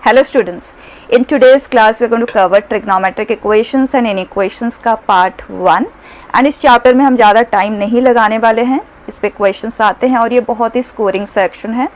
Hello students, in today's class we are going to cover trigonometric equations and inequations का part 1 and इस chapter में हम ज़्यादा time नहीं लगाने वाले हैं। इस पे क्वेश्चंस आते हैं और ये बहुत ही स्कोरिंग सेक्शन है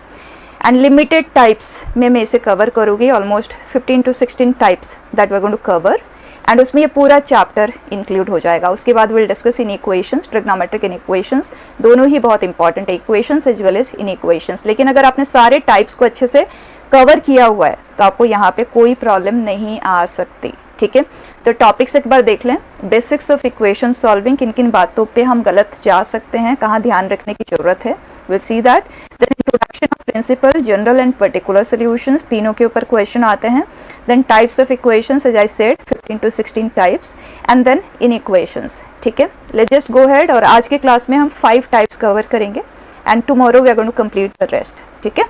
एंड लिमिटेड टाइप्स में मैं इसे कवर करूँगी, almost 15 to 16 types that we are going to cover and उसमें ये पूरा चैप्टर इंक्लूड हो जाएगा। उसके बाद will discuss inequations, trigonometric inequations, दोनों ही बहुत इंपॉर्टेंट है, equations as well as inequations. लेकिन अगर आपने सारे टाइप्स को अच्छे से कवर किया हुआ है तो आपको यहाँ पे कोई प्रॉब्लम नहीं आ सकती। ठीक है, तो टॉपिक्स एक बार देख लें। बेसिक्स ऑफ इक्वेशन सॉल्विंग, किन किन बातों पे हम गलत जा सकते हैं, कहाँ ध्यान रखने की जरूरत है, will see that. Then introduction of principle, general and particular solutions, तीनों के ऊपर क्वेश्चन आते हैं। Then types of equations, as I said 15 to 16 types and then inequations. ठीक है, लेट्स जस्ट गो अहेड और आज के क्लास में हम 5 टाइप्स कवर करेंगे and tomorrow we are going to complete the rest. ठीक है,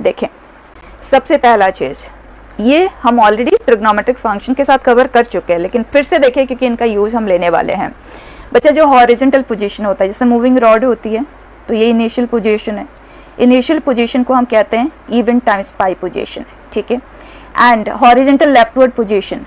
देखें सबसे पहला चीज़, ये हम ऑलरेडी ट्रिग्नोमेट्रिक फंक्शन के साथ कवर कर चुके हैं, लेकिन फिर से देखें क्योंकि इनका यूज़ हम लेने वाले हैं। बच्चा जो हॉरिजॉन्टल पोजीशन होता है, जैसे मूविंग रॉड होती है, तो ये इनिशियल पोजीशन है। इनिशियल पोजीशन को हम कहते हैं इवन टाइम्स पाई पोजीशन। ठीक है, and horizontal leftward position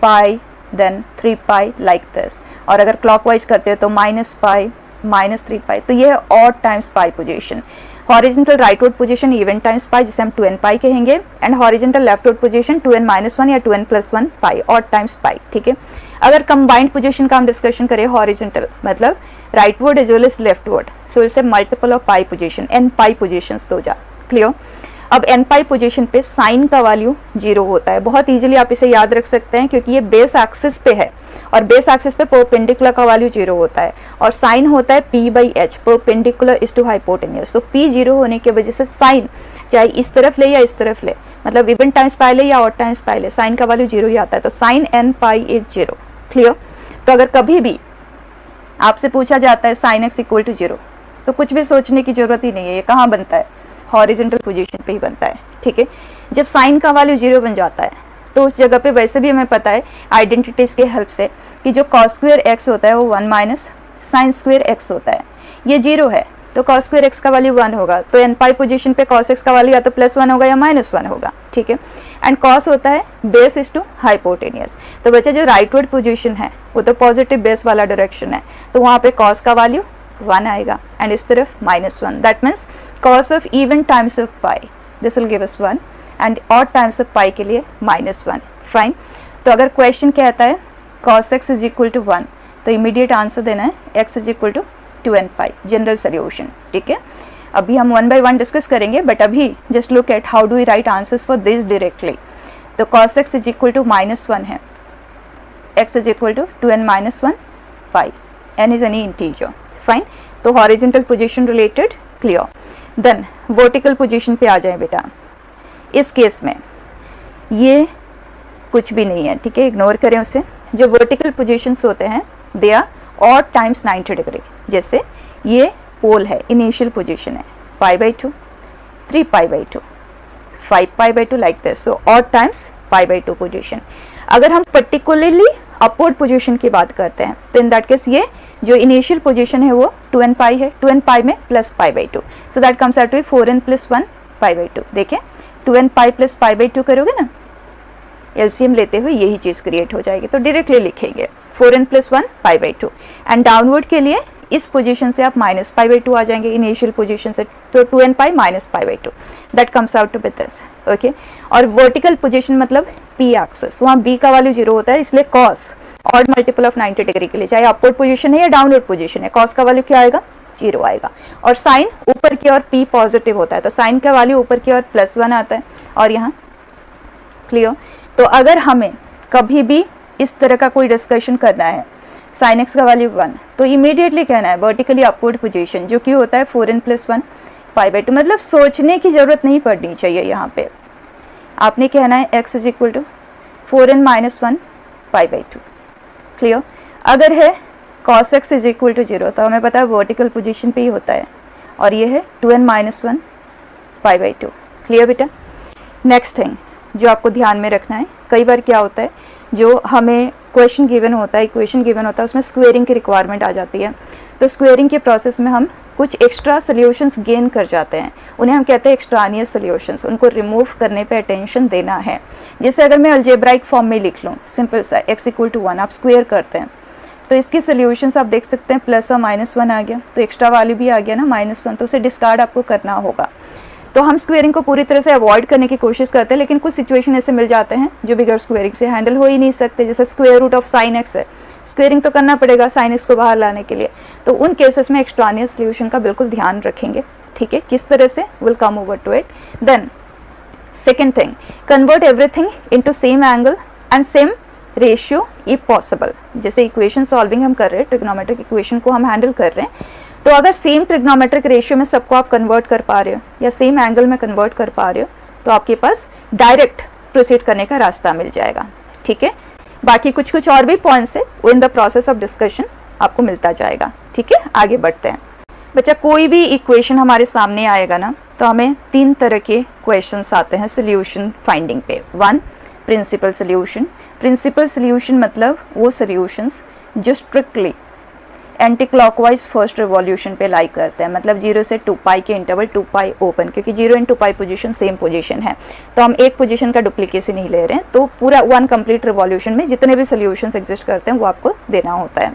pi then 3 pi like this, और अगर क्लॉकवाइज करते हैं तो माइनस पाई माइनस 3 पाई, तो ये है ऑड टाइम्स पाई position. Horizontal rightward position even times पाई, जिसे हम 2n पाई कहेंगे, and horizontal leftward position 2n-1 या 2n+1 पाई, ऑड टाइम्स पाई। ठीक है, अगर कंबाइंड पोजीशन का हम डिस्कशन करें, हॉरिजॉन्टल मतलब rightward as well as leftward, so it's a multiple of pi position, n pi positions तो जा क्लियर। अब n पाई पोजीशन पे साइन का वैल्यू 0 होता है। बहुत इजीली आप इसे याद रख सकते हैं क्योंकि ये बेस एक्सिस पे है और बेस एक्सिस पे परपेंडिकुलर का वैल्यू 0 होता है और साइन होता है p/h, perpendicular is to hypotenuse. तो p 0 होने की वजह से साइन चाहे इस तरफ ले या इस तरफ ले, मतलब इवन टाइम्स पाई ले या ऑड टाइम्स पाई ले, साइन का वैल्यू 0 ही आता है। तो sine n pi is 0। Clear. तो अगर कभी भी आपसे पूछा जाता है साइन x इक्वल टू 0, तो कुछ भी सोचने की जरूरत ही नहीं है, ये कहाँ बनता है, हॉरिजॉन्टल पोजीशन पे ही बनता है। ठीक है, जब साइन का वैल्यू 0 बन जाता है तो उस जगह पे वैसे भी हमें पता है आइडेंटिटीज के हेल्प से कि जो cos स्क्वायर x होता है वो 1 माइनस साइन स्क्वायर x होता है। ये 0 है तो cos स्क्वायर x का वैल्यू 1 होगा, तो n पाई पोजीशन पे cos x का वैल्यू या तो +1 होगा या -1 होगा। ठीक है, एंड cos होता है बेस इज टू हाइपोटेनियस, तो बच्चा जो राइटवर्ड पोजीशन है वो तो पॉजिटिव बेस वाला डायरेक्शन है, तो वहाँ पे cos का वैल्यू 1 आएगा एंड इस तरफ -1। That means cos of even times of pi, this will give us 1 and odd times of pi के लिए -1। फाइन। तो अगर क्वेश्चन कहता है cos x is equal to 1, तो इमीडिएट आंसर देना है x is equal to 2n pi, general solution. ठीक है, अभी हम 1 by 1 डिस्कस करेंगे, बट अभी just look at how do we write answers for this directly. तो cos x is equal to -1 है, x is equal to 2n-1 pi, n is any integer. Fine. तो horizontal position related clear. Then vertical position पे आ जाए बेटा। इस case में ये कुछ भी नहीं है, ठीक है, इग्नोर करें उसे। जो वर्टिकल पोजीशंस होते हैं they are odd times 90 degree. जैसे ये पोल है, इनिशियल पोजीशन है π/2, 3 π/2, 5 π/2 like this, so odd times π/2 position. अगर हम पर्टिकुलरली अपवर्ड पोजीशन की बात करते हैं तो इन दैट केस ये जो इनिशियल पोजीशन है वो 2n पाई है, 2n पाई में plus π/2, so that comes out to 4n+1 π/2। देखें 2n पाई प्लस π/2 करोगे ना, एलसीएम लेते हुए यही चीज़ क्रिएट हो जाएगी, तो डायरेक्टली लिखेंगे 4n+1 π/2 एंड डाउनवर्ड के लिए इस पोजीशन से आप माइनस π/2 आ जाएंगे इनिशियल पोजीशन से, तो 2n pi minus π/2, that comes out to with this. Okay, और वर्टिकल पोजीशन मतलब p एक्सिस, वहाँ b का वैल्यू 0 होता है, इसलिए cos odd multiple of 90 degree के लिए, चाहे अपवर्ड पोजीशन है या डाउनवर्ड पोजीशन है, cos का वैल्यू क्या आएगा, 0 आएगा। और साइन ऊपर की ओर p पॉजिटिव होता है, तो साइन का वैल्यू ऊपर की ओर +1 आता है और यहाँ क्लियर। तो अगर हमें कभी भी इस तरह का कोई डिस्कशन करना है, साइन x का वैल्यू 1, तो इमीडिएटली कहना है वर्टिकली अपवर्ड पोजीशन, जो कि होता है 4n+1 π/2, मतलब सोचने की जरूरत नहीं पड़नी चाहिए। यहाँ पे आपने कहना है x is equal to 4n-1 π/2। Clear. अगर है cos x is equal to 0, तो हमें पता है वर्टिकल पोजीशन पे ही होता है, और ये है 2n-1 π/2। क्लियर बेटा। नेक्स्ट थिंग जो आपको ध्यान में रखना है, कई बार क्या होता है, जो हमें क्वेश्चन गिवन होता है, इक्वेशन गिवन होता है, उसमें स्क्वेयरिंग की रिक्वायरमेंट आ जाती है, तो स्क्वेयरिंग के प्रोसेस में हम कुछ एक्स्ट्रा सोल्यूशंस गेन कर जाते हैं, उन्हें हम कहते हैं एक्स्ट्रानियस सोल्यूशंस। उनको रिमूव करने पे अटेंशन देना है। जैसे अगर मैं अलजेब्राइक फॉर्म में लिख लूँ सिंपल सा x = 1, आप स्क्वायर करते हैं तो इसकी सोल्यूशंस आप देख सकते हैं प्लस और -1 आ गया, तो एक्स्ट्रा वैल्यू भी आ गया ना -1, तो उसे डिस्कार्ड आपको करना होगा। तो हम स्क्वेयरिंग को पूरी तरह से अवॉइड करने की कोशिश करते हैं, लेकिन कुछ सिचुएशन ऐसे मिल जाते हैं जो बिगर स्क्वेयरिंग से हैंडल हो ही नहीं सकते। जैसे square root of sin x है, स्क्वेयरिंग तो करना पड़ेगा sin x को बाहर लाने के लिए, तो उन केसेस में एक्स्ट्रानियस सोल्यूशन का बिल्कुल ध्यान रखेंगे। ठीक है, किस तरह से, will come over to it. Then second thing, convert everything into same angle and same ratio if possible. जैसे इक्वेशन सॉल्विंग हम कर रहे हैं, ट्रिग्नोमेट्रिक इक्वेशन को हम हैंडल कर रहे हैं, तो अगर सेम ट्रिग्नोमेट्रिक रेशियो में सबको आप कन्वर्ट कर पा रहे हो या सेम एंगल में कन्वर्ट कर पा रहे हो, तो आपके पास डायरेक्ट प्रोसीड करने का रास्ता मिल जाएगा। ठीक है, बाकी कुछ कुछ और भी पॉइंट्स है वो in the process of discussion आपको मिलता जाएगा। ठीक है, आगे बढ़ते हैं। बच्चा, कोई भी इक्वेशन हमारे सामने आएगा ना, तो हमें 3 तरह के क्वेश्चंस आते हैं सोल्यूशन फाइंडिंग पे। 1, प्रिंसिपल सोल्यूशन। प्रिंसिपल सोल्यूशन मतलब वो सोल्यूशंस जो strictly anti clockwise first revolution पे लाई करते हैं, मतलब 0 से 2π के इंटरवल 2π ओपन, क्योंकि 0 एंड 2π पोजीशन सेम पोजीशन है, तो हम एक पोजीशन का डुप्लीकेसी नहीं ले रहे हैं, तो पूरा 1 कंप्लीट रिवॉल्यूशन में जितने भी सोल्यूशंस एग्जिस्ट करते हैं वो आपको देना होता है।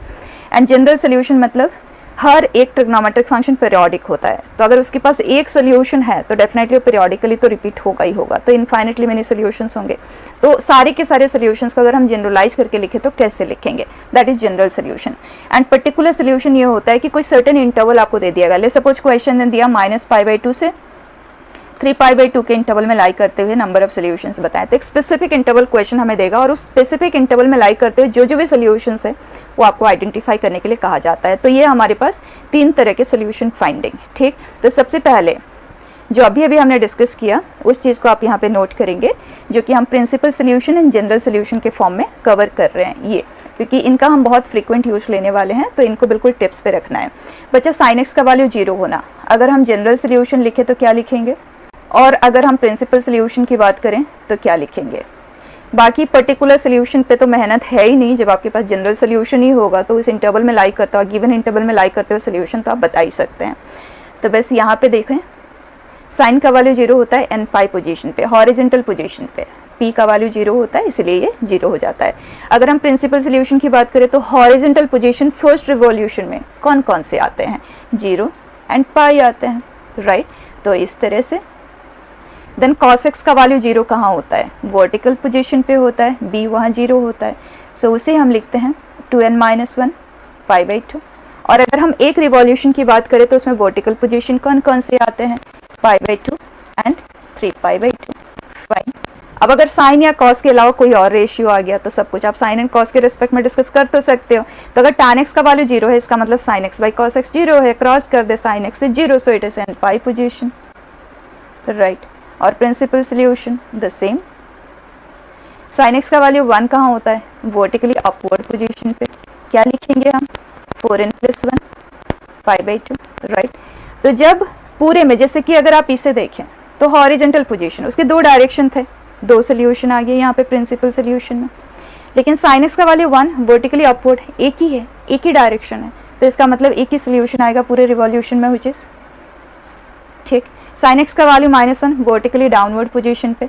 एंड जनरल सोल्यूशन मतलब हर एक ट्रिग्नोमेट्रिक फंक्शन पीरियोडिक होता है, तो अगर उसके पास एक सोल्यूशन है तो डेफिनेटली पीरियोडिकली तो रिपीट होगा ही होगा, तो इनफाइनेटली मेनी सोल्यूशंस होंगे। तो सारे के सारे सोल्यूशंस को अगर हम जनरलाइज करके लिखें तो कैसे लिखेंगे, that is general solution. And particular solution ये होता है कि कोई सर्टेन इंटरवल आपको दे दिया गया, ले सपोज क्वेश्चन ने दिया -π/2 से 3π/2 के इंटरवल में लाई करते हुए नंबर ऑफ सोल्यूशंस बताएं, तो एक स्पेसिफिक इंटरवल क्वेश्चन हमें देगा और उस स्पेसिफिक इंटरवल में लाई करते हुए जो भी सोल्यूशंस है वो आपको आइडेंटिफाई करने के लिए कहा जाता है। तो ये हमारे पास 3 तरह के सोल्यूशन फाइंडिंग। ठीक, तो सबसे पहले जो अभी हमने डिस्कस किया उस चीज़ को आप यहाँ पे नोट करेंगे, जो कि हम principal solution and general solution के फॉर्म में कवर कर रहे हैं ये, क्योंकि इनका हम बहुत फ्रीक्वेंट यूज लेने वाले हैं, तो इनको बिल्कुल टिप्स पे रखना है। बच्चा, sin x का वैल्यू 0 होना, अगर हम जनरल सोल्यूशन लिखे तो क्या लिखेंगे, और अगर हम प्रिंसिपल सोल्यूशन की बात करें तो क्या लिखेंगे। बाकी पर्टिकुलर सोल्यूशन पे तो मेहनत है ही नहीं, जब आपके पास जनरल सोल्यूशन ही होगा तो उस इंटरवल में लाई करता हुआ, गिवन इंटरवल में लाई करते हुए सोल्यूशन तो आप बता ही सकते हैं। तो बस यहाँ पे देखें, साइन का वैल्यू 0 होता है n π पोजीशन पे, हॉरिजॉन्टल पोजीशन पे p का वैल्यू 0 होता है, इसलिए ये 0 हो जाता है। अगर हम प्रिंसिपल सोल्यूशन की बात करें तो हॉरिजॉन्टल पोजीशन फर्स्ट रिवॉल्यूशन में कौन कौन से आते हैं, 0 एंड π आते हैं, राइट। तो इस तरह से देन cos x का वैल्यू 0 कहाँ होता है, वर्टिकल पोजीशन पे होता है, b वहाँ 0 होता है, सो उसे हम लिखते हैं 2n - 1 π/2। और अगर हम एक रिवॉल्यूशन की बात करें तो उसमें वर्टिकल पोजीशन कौन कौन से आते हैं, π/2 एंड 3π/2, फाइन। अब अगर साइन या कॉस के अलावा कोई और रेशियो आ गया तो सब कुछ आप साइन एंड कॉस के रिस्पेक्ट में डिस्कस कर तो सकते हो। तो अगर tan x का वैल्यू 0 है, इसका मतलब sin x cos x 0 है, क्रॉस कर दे sin x से 0, so it is n π position, right. और principle solution the same, sin x का वैल्यू 1 कहाँ होता है, वर्टिकली अपवर्ड पोजीशन पे, क्या लिखेंगे हम, 4n + 1 π/2, राइट। तो जब पूरे में, जैसे कि अगर आप इसे देखें तो हॉरिजॉन्टल पोजीशन, उसके 2 डायरेक्शन थे, 2 सोल्यूशन आ गए यहाँ पे प्रिंसिपल सोल्यूशन में, लेकिन sin x का वैल्यू 1 वर्टिकली अपवर्ड एक ही है, एक ही डायरेक्शन है, तो इसका मतलब एक ही सोल्यूशन आएगा पूरे रिवॉल्यूशन में, व्हिच इज ठीक। sin x का वैल्यू -1 वर्टिकली डाउनवर्ड पोजीशन पे,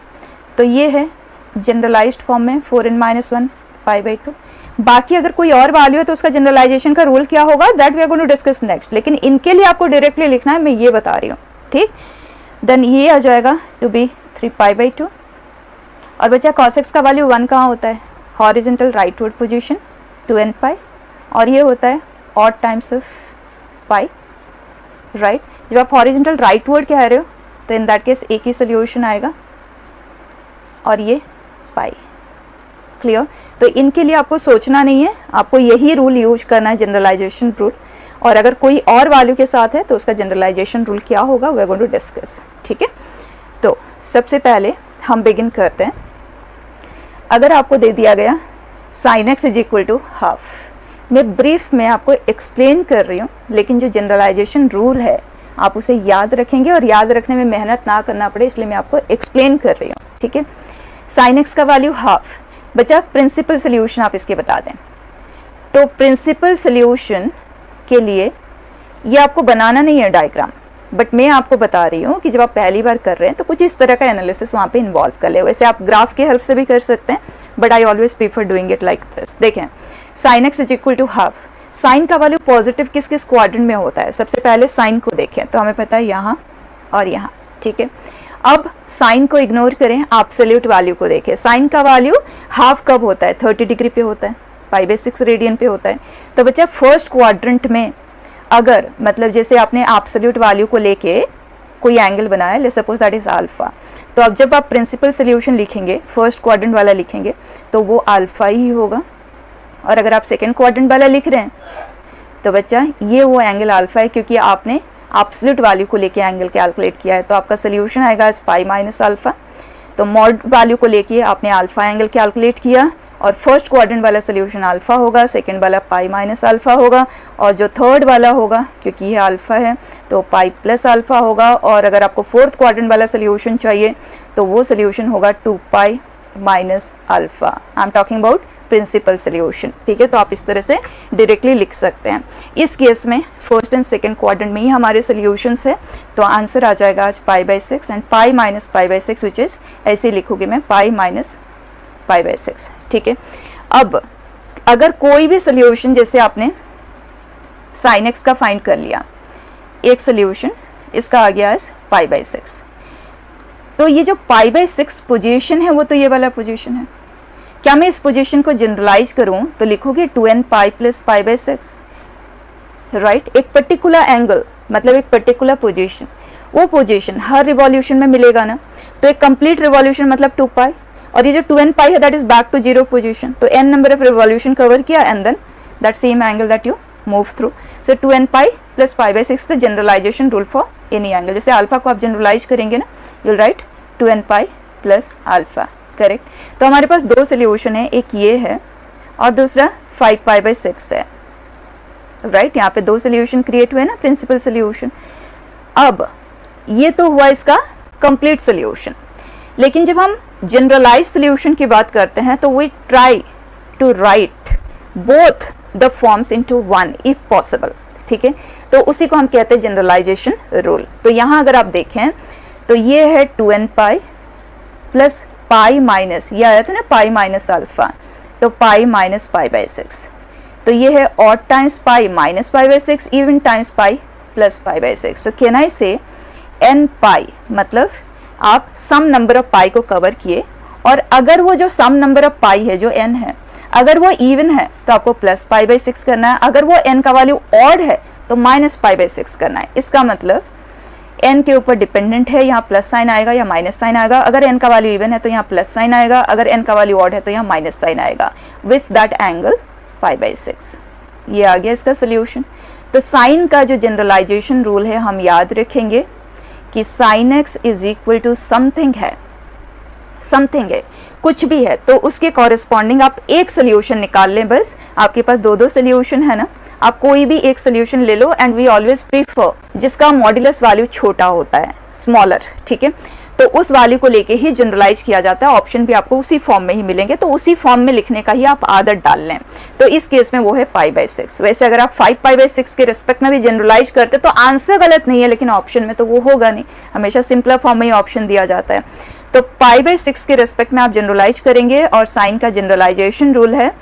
तो ये है जनरलाइज्ड फॉर्म में 4n - 1 π/2। बाकी अगर कोई और वैल्यू है तो उसका जनरलाइजेशन का रूल क्या होगा, that we are going to discuss next, लेकिन इनके लिए आपको डायरेक्टली लिखना है, मैं ये बता रही हूँ, ठीक। देन ये आ जाएगा टू बी 3π/2। और बच्चा cos x का वैल्यू 1 कहाँ होता है, हॉरिजॉन्टल राइटवर्ड पोजीशन 2n π, और ये होता है odd times of pi, right. जब आप हॉरिजॉन्टल राइटवर्ड कह रहे हो तो इन दैट केस एक ही सोल्यूशन आएगा और ये पाई, क्लियर। तो इनके लिए आपको सोचना नहीं है, आपको यही रूल यूज करना है, जनरलाइजेशन रूल, और अगर कोई और वैल्यू के साथ है तो उसका जनरलाइजेशन रूल क्या होगा, we are going to discuss, ठीक है। तो सबसे पहले हम बिगिन करते हैं। अगर आपको दे दिया गया sin x = हाफ, मैं ब्रीफ में आपको एक्सप्लेन कर रही हूँ, लेकिन जो जनरलाइजेशन रूल है आप उसे याद रखेंगे, और याद रखने में मेहनत ना करना पड़े इसलिए मैं आपको एक्सप्लेन कर रही हूँ, ठीक है। sin x का वैल्यू हाफ, बचा प्रिंसिपल सोल्यूशन आप इसके बता दें। तो प्रिंसिपल सोल्यूशन के लिए ये आपको बनाना नहीं है डायग्राम, बट मैं आपको बता रही हूँ कि जब आप पहली बार कर रहे हैं तो कुछ इस तरह का एनालिसिस वहाँ पे इन्वॉल्व कर ले। वैसे आप ग्राफ की हेल्प से भी कर सकते हैं, but I always prefer doing it like this. देखें, sine x is equal to half. Sine का वैल्यू पॉजिटिव किस किस क्वाड्रेंट में होता है? सबसे पहले साइन को देखें तो हमें पता है यहाँ और यहाँ, ठीक है। अब साइन को इग्नोर करें, एब्सोल्यूट वैल्यू को देखें। साइन का वैल्यू हाफ कब होता है? 30 डिग्री पे होता है, π/6 रेडियन पे होता है। तो बच्चा फर्स्ट क्वाड्रेंट में अगर मतलब जैसे आपने एब्सोल्यूट वैल्यू को लेके कोई एंगल बनाया, let's suppose that is alpha, तो अब जब आप प्रिंसिपल सोल्यूशन लिखेंगे, फर्स्ट क्वाड्रेंट वाला लिखेंगे तो वो अल्फा ही होगा। और अगर आप सेकंड क्वाड्रेंट वाला लिख रहे हैं तो बच्चा ये वो एंगल अल्फा है, क्योंकि आपने एब्सोल्यूट वैल्यू को लेके एंगल कैलकुलेट किया है। तो आपका सोल्यूशन आएगा एज π-अल्फा। तो मॉड वैल्यू को लेके आपने अल्फा एंगल कैलकुलेट किया और फर्स्ट क्वाड्रेंट वाला सोल्यूशन अल्फा होगा, सेकंड वाला π-अल्फा होगा, और जो थर्ड वाला होगा क्योंकि ये अल्फा है तो π+अल्फा होगा। और अगर आपको फोर्थ क्वाड्रेंट वाला सोल्यूशन चाहिए तो वो सोल्यूशन होगा 2π-अल्फा। I am talking about principle solution, ठीक है। तो आप इस तरह से डायरेक्टली लिख सकते हैं। इस केस में फर्स्ट एंड सेकंड क्वाड्रेंट में ही हमारे सोल्यूशंस है, तो आंसर आ जाएगा आज π/6 एंड π-π/6 विच इज ऐसे लिखूंगी मैं π-π/6, ठीक है। अब अगर कोई भी सोल्यूशन, जैसे आपने साइन एक्स का फाइंड कर लिया, एक सोल्यूशन इसका आ गया इस π/6, तो ये जो π/6 पोजीशन है वो तो ये वाला पोजीशन है। क्या मैं इस पोजीशन को जनरलाइज करूं तो लिखोगे 2nπ + π/6, राइट। एक पर्टिकुलर एंगल मतलब एक पर्टिकुलर पोजीशन, वो पोजीशन हर रिवॉल्यूशन में मिलेगा ना, तो एक कंप्लीट रिवॉल्यूशन मतलब 2π, और ये जो 2nπ है that is back to zero position, तो n number of revolution cover किया and then that same angle that you move through. So 2nπ + π/6 the generalization rule for any angle. जैसे alpha को आप जनरलाइज करेंगे ना, you right 2nπ + alpha, correct. तो हमारे पास दो सोल्यूशन है, एक ये है और दूसरा 5π/6 है, राइट। यहाँ पे दो सोल्यूशन क्रिएट हुए ना, प्रिंसिपल सोल्यूशन। अब ये तो हुआ इसका कंप्लीट सोल्यूशन, लेकिन जब हम जनरलाइज सोल्यूशन की बात करते हैं तो we try to write both the forms into one if possible, ठीक है। तो उसी को हम कहते हैं जनरलाइजेशन रूल। तो यहाँ अगर आप देखें तो ये है 2nπ + π- ये आया था ना π-अल्फा, तो π-π/6, तो ये है odd times π-π/6, even times π + π/6। So can I say nπ मतलब आप सम नंबर ऑफ पाई को कवर किए, और अगर वो जो सम नंबर ऑफ पाई है जो n है, अगर वो इवन है तो आपको +π/6 करना है, अगर वो n का वैल्यू ऑड है तो -π/6 करना है। इसका मतलब n के ऊपर डिपेंडेंट है, यहाँ प्लस साइन आएगा या माइनस साइन आएगा। अगर n का वैल्यू इवन है तो यहाँ प्लस साइन आएगा, अगर n का वैल्यू ऑड है तो यहाँ माइनस साइन आएगा विथ दैट एंगल π/6। ये आ गया इसका सोल्यूशन। तो साइन का जो जनरलाइजेशन रूल है हम याद रखेंगे कि sine x is equal to something है, समथिंग है, कुछ भी है, तो उसके कॉरेस्पॉन्डिंग आप एक सोल्यूशन निकाल लें। बस आपके पास दो सोल्यूशन है ना, आप कोई भी एक सोल्यूशन ले लो, एंड वी ऑलवेज प्रीफर जिसका मॉड्यूलस वैल्यू छोटा होता है, स्मॉलर, ठीक है। तो उस वैल्यू को लेके ही जनरलाइज किया जाता है। ऑप्शन भी आपको उसी फॉर्म में ही मिलेंगे, तो उसी फॉर्म में लिखने का ही आप आदत डाल लें। तो इस केस में वो है π/6। वैसे अगर आप 5π/6 के रिस्पेक्ट में भी जनरलाइज करते तो आंसर गलत नहीं है, लेकिन ऑप्शन में तो वो होगा नहीं, हमेशा सिंपलर फॉर्म में ही ऑप्शन दिया जाता है। तो π/6 के रिस्पेक्ट में आप जनरलाइज करेंगे, और साइन का जनरलाइजेशन रूल है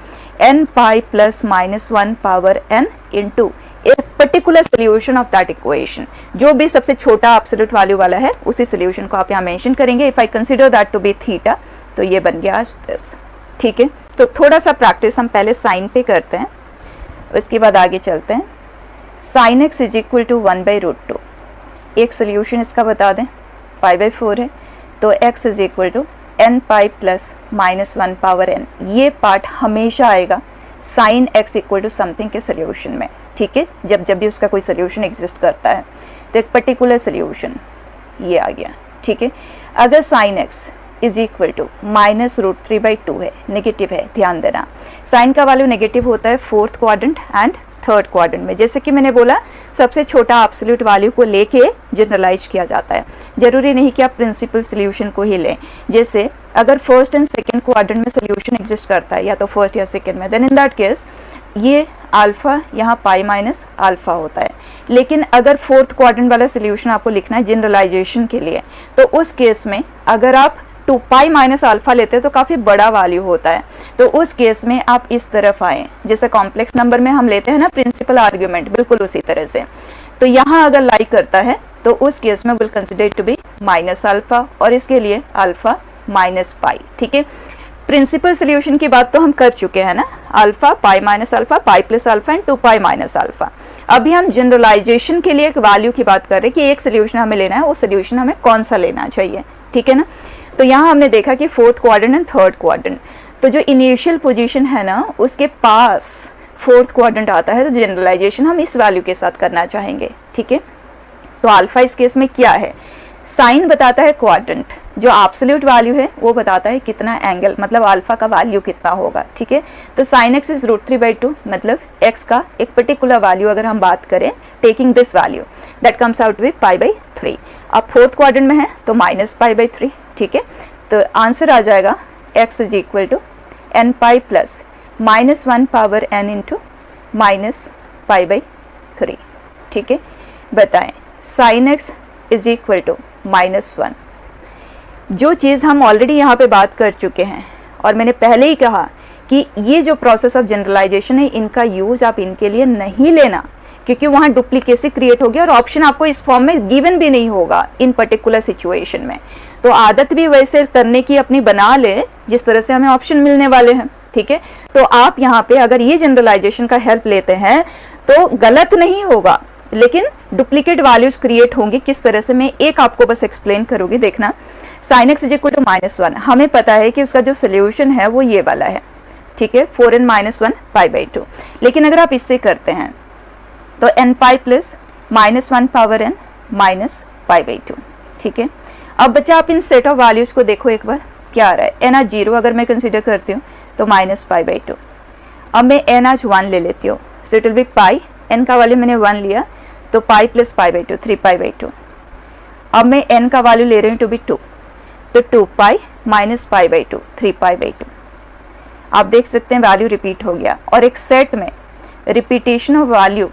nπ + -1 power n into A particular solution of that equation. जो भी सबसे छोटा एब्सोल्यूट वैल्यू वाला है उसी सोल्यूशन को आप यहाँ मेंशन करेंगे। If I consider that to be theta, तो ये बन गया दिस, ठीक है। तो थोड़ा सा प्रैक्टिस हम पहले साइन पे करते हैं, उसके बाद आगे चलते हैं। Sine x is equal to 1/√2। एक सोल्यूशन इसका बता दें, π/4 है, तो x is equal to nπ + -1 power n। ये पार्ट हमेशा आएगा sine x equal to something के सोल्यूशन में, ठीक है। जब भी उसका कोई सोल्यूशन एग्जिस्ट करता है तो एक पर्टिकुलर सोल्यूशन ये आ गया, ठीक है। अगर sine x is equal to -√3/2 है, नेगेटिव है, ध्यान देना। साइन का वैल्यू नेगेटिव होता है fourth quadrant and third quadrant में। जैसे कि मैंने बोला सबसे छोटा एब्सोल्यूट वैल्यू को लेके जनरलाइज किया जाता है, जरूरी नहीं कि आप प्रिंसिपल सोल्यूशन को ही लें। जैसे अगर फर्स्ट एंड सेकेंड क्वाड्रेंट में सोल्यूशन एग्जिस्ट करता है या तो फर्स्ट या सेकेंड में, देन इन दैट केस ये अल्फा यहाँ पाई माइनस अल्फा होता है। लेकिन अगर फोर्थ क्वाड्रेंट वाला सोल्यूशन आपको लिखना है जनरलाइजेशन के लिए, तो उस केस में अगर आप 2 पाई माइनस अल्फा लेते हैं तो काफ़ी बड़ा वैल्यू होता है। तो उस केस में आप इस तरफ आएँ, जैसे कॉम्प्लेक्स नंबर में हम लेते हैं ना प्रिंसिपल आर्ग्यूमेंट, बिल्कुल उसी तरह से। तो यहाँ अगर लाई करता है तो उस केस में will consider to be minus alpha, और इसके लिए अल्फा माइनस पाई। ठीक है, प्रिंसिपल सोल्यूशन की बात तो हम कर चुके हैं ना, alpha pi minus alpha, pi plus alpha and 2 pi minus alpha. अभी हम जनरलाइजेशन के लिए एक वैल्यू की बात कर रहे हैं कि एक सोल्यूशन हमें लेना है, वो सोल्यूशन हमें कौन सा लेना चाहिए। ठीक है ना, तो यहाँ हमने देखा कि fourth quadrant and third quadrant, तो जो इनिशियल पोजीशन है ना उसके पास फोर्थ क्वाड्रेंट आता है, तो जनरलाइजेशन हम इस वैल्यू के साथ करना चाहेंगे। ठीक है, तो अल्फा इस केस में क्या है, साइन बताता है क्वाड्रेंट, जो एब्सोल्यूट वैल्यू है वो बताता है कितना एंगल, मतलब अल्फा का वैल्यू कितना होगा। ठीक है, तो साइन एक्स इज √3/2, मतलब एक्स का एक पर्टिकुलर वैल्यू अगर हम बात करें taking this value that comes out with π/3। अब फोर्थ क्वाड्रेंट में है तो -π/3। ठीक है, तो आंसर आ जाएगा x is equal to nπ plus -1 power n into -π/3। ठीक है, बताएं sine x is equal to -1। जो चीज़ हम ऑलरेडी यहाँ पे बात कर चुके हैं, और मैंने पहले ही कहा कि ये जो प्रोसेस ऑफ जनरलाइजेशन है इनका यूज आप इनके लिए नहीं लेना, क्योंकि वहाँ डुप्लीकेसी क्रिएट होगी और ऑप्शन आपको इस फॉर्म में गिवन भी नहीं होगा इन पर्टिकुलर सिचुएशन में। तो आदत भी वैसे करने की अपनी बना लें जिस तरह से हमें ऑप्शन मिलने वाले हैं। ठीक है, तो आप यहाँ पे अगर ये जनरलाइजेशन का हेल्प लेते हैं तो गलत नहीं होगा, लेकिन डुप्लीकेट वैल्यूज क्रिएट होंगी। किस तरह से, मैं एक आपको बस एक्सप्लेन करूँगी, देखना। Sine x is equal to -1, हमें पता है कि उसका जो सोल्यूशन है वो ये वाला है। ठीक है, 4n - 1 π/2। लेकिन अगर आप इससे करते हैं तो nπ plus -1 power n minus π/2। ठीक है, अब बच्चा आप इन सेट ऑफ वैल्यूज को देखो एक बार, क्या आ रहा है। n आज 0 अगर मैं कंसिडर करती हूँ तो -π/2। अब मैं n आज 1 ले लेती हूँ, so it will be pi, n का वैल्यू मैंने 1 लिया तो पाई प्लस π/2 3π/2। अब मैं n का वैल्यू ले रही हूँ टू बी 2, तो 2 पाई माइनस π/2 3π/2। आप देख सकते हैं वैल्यू रिपीट हो गया, और एक सेट में रिपीटेशन ऑफ वैल्यू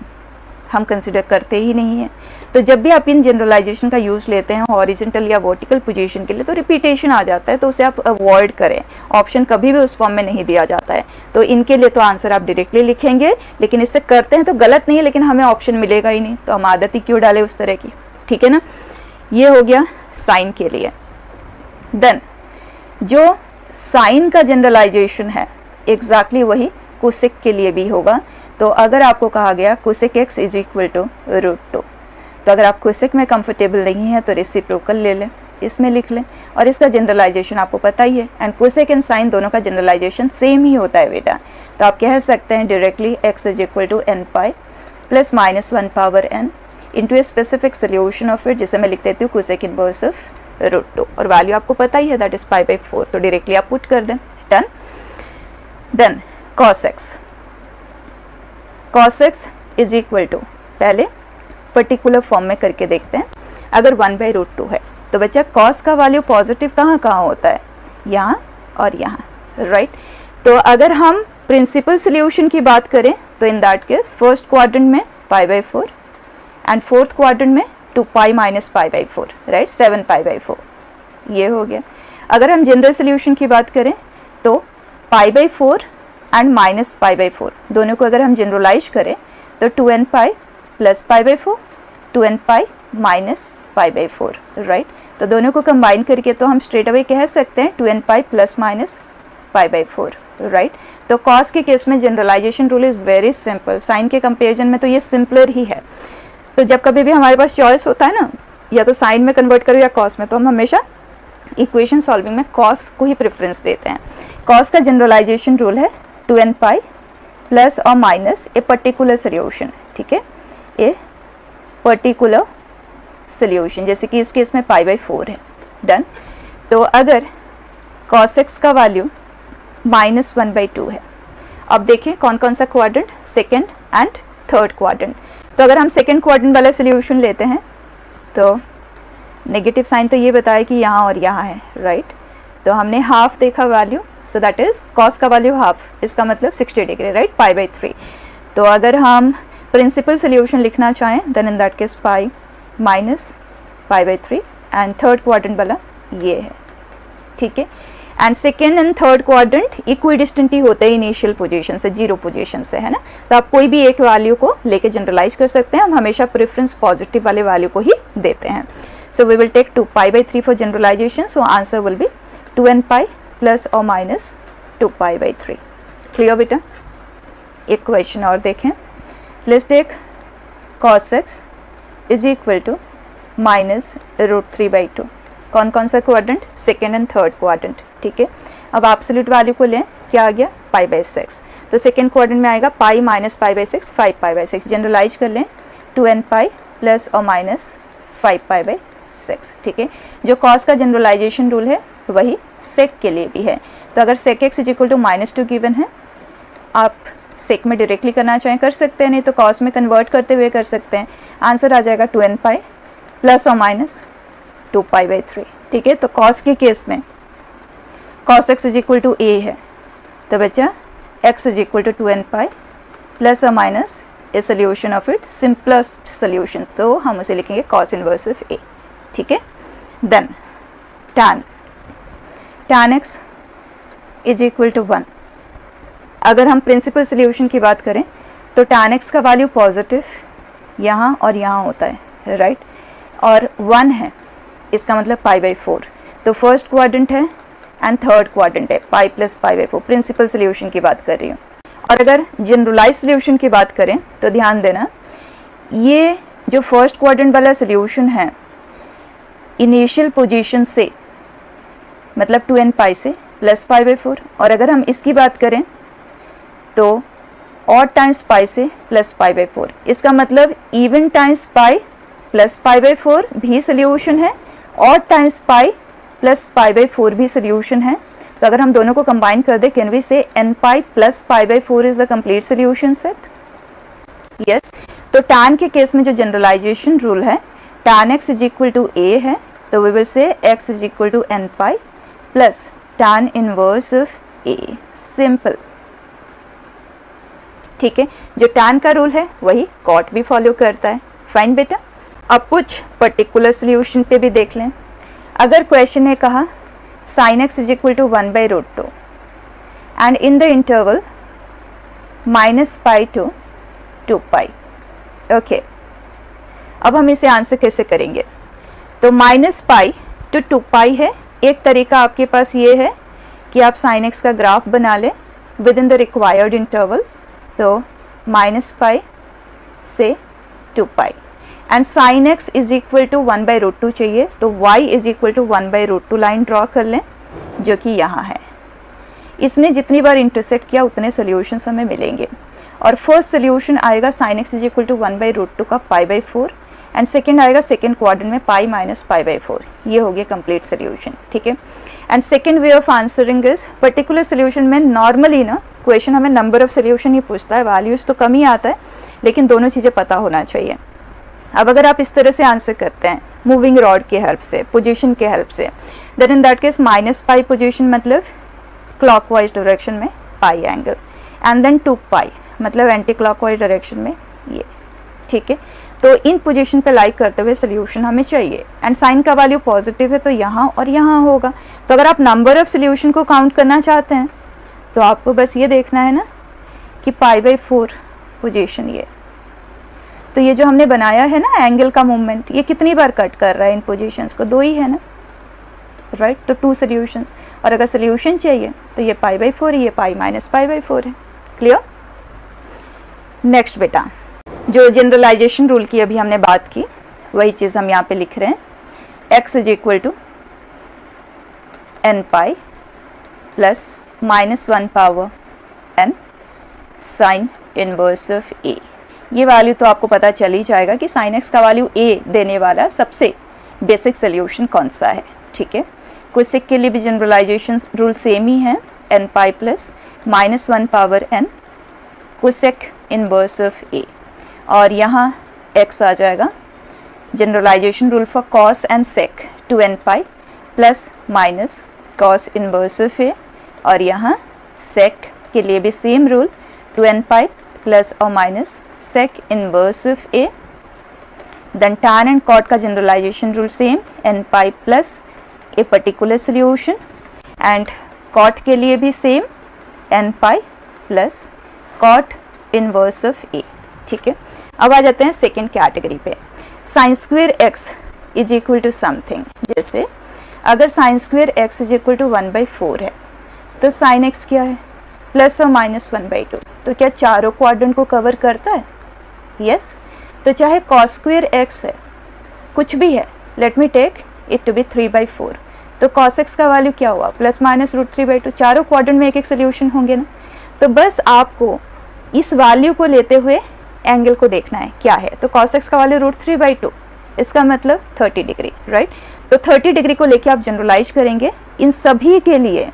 हम कंसिडर करते ही नहीं है। तो जब भी आप इन जनरलाइजेशन का यूज़ लेते हैं हॉरिजॉन्टल या वर्टिकल पोजीशन के लिए, तो रिपीटेशन आ जाता है, तो उसे आप अवॉइड करें। ऑप्शन कभी भी उस फॉर्म में नहीं दिया जाता है, तो इनके लिए तो आंसर आप डायरेक्टली लिखेंगे, लेकिन इससे करते हैं तो गलत नहीं है, लेकिन हमें ऑप्शन मिलेगा ही नहीं, तो हम आदत ही क्यों डालें उस तरह की। ठीक है ना, ये हो गया साइन के लिए। देन जो साइन का जनरलाइजेशन है एग्जैक्टली वही कोसेक के लिए भी होगा। तो अगर आपको कहा गया cosec x is equal to √2, तो अगर आप कोसेक में कंफर्टेबल नहीं है तो रेसिप्रोकल ले लें, इसमें लिख लें, और इसका जनरलाइजेशन आपको पता ही है। एंड कोसेक एंड साइन दोनों का जनरलाइजेशन सेम ही होता है बेटा, तो आप कह सकते हैं directly x is equal to nπ plus -1 power n into a specific solution of it, जिसे मैं लिख देती हूँ कोसेक इनवर्स ऑफ √2, और वैल्यू आपको पता ही है दैट इज π/4, तो डायरेक्टली आप पुट कर दें, done. Then cos x is equal to, पहले पर्टिकुलर फॉर्म में करके देखते हैं। अगर 1/√2 है तो बच्चा cos का वैल्यू पॉजिटिव कहाँ कहाँ होता है, यहाँ और यहाँ, राइट। तो अगर हम प्रिंसिपल सोल्यूशन की बात करें तो इन दैट केस फर्स्ट क्वाड्रेंट में π/4 एंड फोर्थ क्वाड्रेंट में 2 पाई माइनस π/4, राइट, 7 π/4, ये हो गया। अगर हम जनरल सोल्यूशन की बात करें तो π/4 एंड माइनस π/4 दोनों को अगर हम जनरलाइज करें तो 2nπ plus π/4, 2nπ minus π/4, right. तो दोनों को कंबाइन करके तो हम स्ट्रेट अवे कह सकते हैं 2nπ प्लस माइनस π/4, राइट। तो कॉस के केस में generalization rule is very simple, sine के कंपेरिजन में तो ये सिंपलर ही है। तो जब कभी भी हमारे पास चॉइस होता है ना, या तो साइन में कन्वर्ट करो या कॉस में, तो हम हमेशा इक्वेशन सॉल्विंग में कॉस को ही प्रेफरेंस देते हैं। कॉस का जनरलाइजेशन रूल है 2nπ प्लस और माइनस ए पर्टिकुलर सोल्यूशन, ठीक है, ए पर्टिकुलर सोल्यूशन, जैसे कि इस केस में π/4 है, डन। तो अगर cos x का वैल्यू -1/2 है, अब देखें कौन कौन सा quadrant, second and third quadrant. तो अगर हम सेकेंड क्वाड्रेंट वाला सोल्यूशन लेते हैं तो नेगेटिव साइन तो ये बताया कि यहाँ और यहाँ है, राइट। तो हमने हाफ देखा value, so that is cos का वैल्यू हाफ, इसका मतलब 60 डिग्री, राइट, π/3। तो अगर हम प्रिंसिपल सोल्यूशन लिखना चाहें then in that case pi minus π/3 and third quadrant वाला ये है, ठीक है। And second and third quadrant equidistant ही होते हैं इनिशियल पोजीशन से, 0 पोजीशन से, है ना। तो आप कोई भी एक वैल्यू को लेके जनरलाइज कर सकते हैं, हम हमेशा प्रेफरेंस पॉजिटिव वाले वैल्यू को ही देते हैं। So we will take 2π/3 for generalization, so answer will be 2nπ plus और माइनस 2π/3। क्लियर बेटा। एक क्वेश्चन और देखें, let's take cos x is equal to minus √3/2। कौन कौन सा quadrant, second and third quadrant, ठीक है। अब एब्सोल्यूट वैल्यू को लें, क्या आ गया π/6, तो सेकेंड क्वाड्रेंट में आएगा पाई माइनस π/6, 5π/6। जनरलाइज कर लें 2nπ प्लस और माइनस 5π/6, ठीक है। जो कॉस का जनरलाइजेशन रूल है वही सेक के लिए भी है। तो अगर sec x is equal to -2 given है, आप सेक में डायरेक्टली करना चाहें कर सकते हैं, नहीं तो कॉस में कन्वर्ट करते हुए कर सकते हैं। आंसर आ जाएगा 2nπ प्लस और माइनस 2π/3, ठीक है। तो कॉस के केस में cos x is equal to a है, तो बच्चा x is equal to 2nπ plus और minus a solution of it simplest solution, तो हम उसे लिखेंगे cos इनवर्स ऑफ a, ठीक है। Then tan x is equal to 1। अगर हम प्रिंसिपल सोल्यूशन की बात करें तो tan x का वैल्यू पॉजिटिव यहाँ और यहाँ होता है, राइट, और 1 है, इसका मतलब π/4। तो फर्स्ट क्वाड्रेंट है एंड थर्ड क्वाड्रेंट है, पाई प्लस π/4। प्रिंसिपल सोल्यूशन की बात कर रही हूँ। और अगर जनरलाइज सोल्यूशन की बात करें तो ध्यान देना, ये जो फर्स्ट क्वाड्रेंट वाला सोल्यूशन है इनिशियल पोजीशन से, मतलब 2nπ से प्लस π/4, और अगर हम इसकी बात करें तो ऑड टाइम्स पाई से प्लस π/4, इसका मतलब इवन टाइम्स पाई प्लस π/4 भी सोल्यूशन है, ऑड टाइम्स पाई प्लस π/4 भी सोल्यूशन है। तो अगर हम दोनों को कंबाइन कर दे, can we say nπ plus π/4 is the complete solution set. Yes, तो tan के केस में जो जनरलाइजेशन रूल है, tan x is equal to a है, तो we will say x is equal to nπ plus tan inverse of a, simple, ठीक है। जो tan का रूल है वही cot भी फॉलो करता है। फाइन बेटा। अब कुछ पर्टिकुलर सोल्यूशन पे भी देख लें। अगर क्वेश्चन ने कहा sin x is equal to 1/√2 and in the interval -π to 2π, okay. अब हम इसे आंसर कैसे करेंगे, तो -π to 2π है। एक तरीका आपके पास ये है कि आप sin x का ग्राफ बना लें with in the required interval, तो -π से 2π and sin x is equal to 1/√2 चाहिए, तो y is equal to 1/√2 line draw कर लें, जो कि यहाँ है। इसने जितनी बार इंटरसेक्ट किया उतने सोल्यूशंस हमें मिलेंगे। और फर्स्ट सोल्यूशन आएगा sin x is equal to 1/√2 का π/4 एंड सेकेंड आएगा सेकेंड क्वाड्रेंट में पाई माइनस π/4। ये हो गया कंप्लीट सोल्यूशन, ठीक है। And second way of answering is, particular solution में नॉर्मली ना क्वेश्चन हमें नंबर ऑफ सोल्यूशन ही पूछता है, वैल्यूज तो कम ही आता है, लेकिन दोनों चीज़ें पता होना चाहिए। अब अगर आप इस तरह से आंसर करते हैं मूविंग रॉड की हेल्प से, पोजीशन के हेल्प से, then in that case -π position मतलब क्लॉकवाइज डायरेक्शन में पाई एंगल, एंड देन 2π मतलब एंटी क्लॉकवाइज डायरेक्शन में ये, ठीक है। तो इन पोजीशन पे लाइक करते हुए सोल्यूशन हमें चाहिए, एंड साइन का वैल्यू पॉजिटिव है तो यहाँ और यहाँ होगा। तो अगर आप नंबर ऑफ सोल्यूशन को काउंट करना चाहते हैं तो आपको बस ये देखना है ना कि π/4 पोजीशन ये, तो ये जो हमने बनाया है ना एंगल का मूवमेंट, ये कितनी बार कट कर रहा है इन पोजीशंस को, 2 ही है ना, राइट। तो 2 सोल्यूशंस, और अगर सोल्यूशन चाहिए तो ये π/4, ये पाई माइनस π/4 है। क्लियर। नेक्स्ट बेटा, जो जनरलाइजेशन रूल की अभी हमने बात की वही चीज़ हम यहाँ पे लिख रहे हैं। x is equal to nπ plus -1 power n sine inverse of a। ये वैल्यू तो आपको पता चल ही जाएगा कि sin x का वैल्यू a देने वाला सबसे बेसिक सोल्यूशन कौन सा है, ठीक है। कोसेक के लिए भी जनरलाइजेशन रूल सेम ही है, nπ plus -1 power n cosec inverse of a। और यहाँ x आ जाएगा। Generalization rule for cos and sec 2n pi plus minus cos inverse of a, और यहाँ sec के लिए भी same rule 2n pi plus और minus sec inverse of a। Then tan and cot का generalization rule same n pi plus a particular solution, and cot के लिए भी same n pi plus cot inverse of a। ठीक है, अब आ जाते हैं सेकेंड कैटेगरी पे। Sine square x is equal to something, जैसे अगर sine square x is equal to 1/4 है तो साइन x क्या है, प्लस और माइनस 1/2। तो क्या चारों क्वाड्रेंट को कवर करता है? यस। तो चाहे cos स्क्वेयर x है, कुछ भी है, let me take it to be 3/4, तो cos x का वैल्यू क्या हुआ, प्लस माइनस √3/2। चारों क्वाड्रेंट में एक एक सोल्यूशन होंगे ना, तो बस आपको इस वैल्यू को लेते हुए एंगल को देखना है क्या है। तो cos x का वैल्यू √3/2, इसका मतलब 30 डिग्री, राइट। तो 30 डिग्री को लेके आप जनरलाइज करेंगे, इन सभी के लिए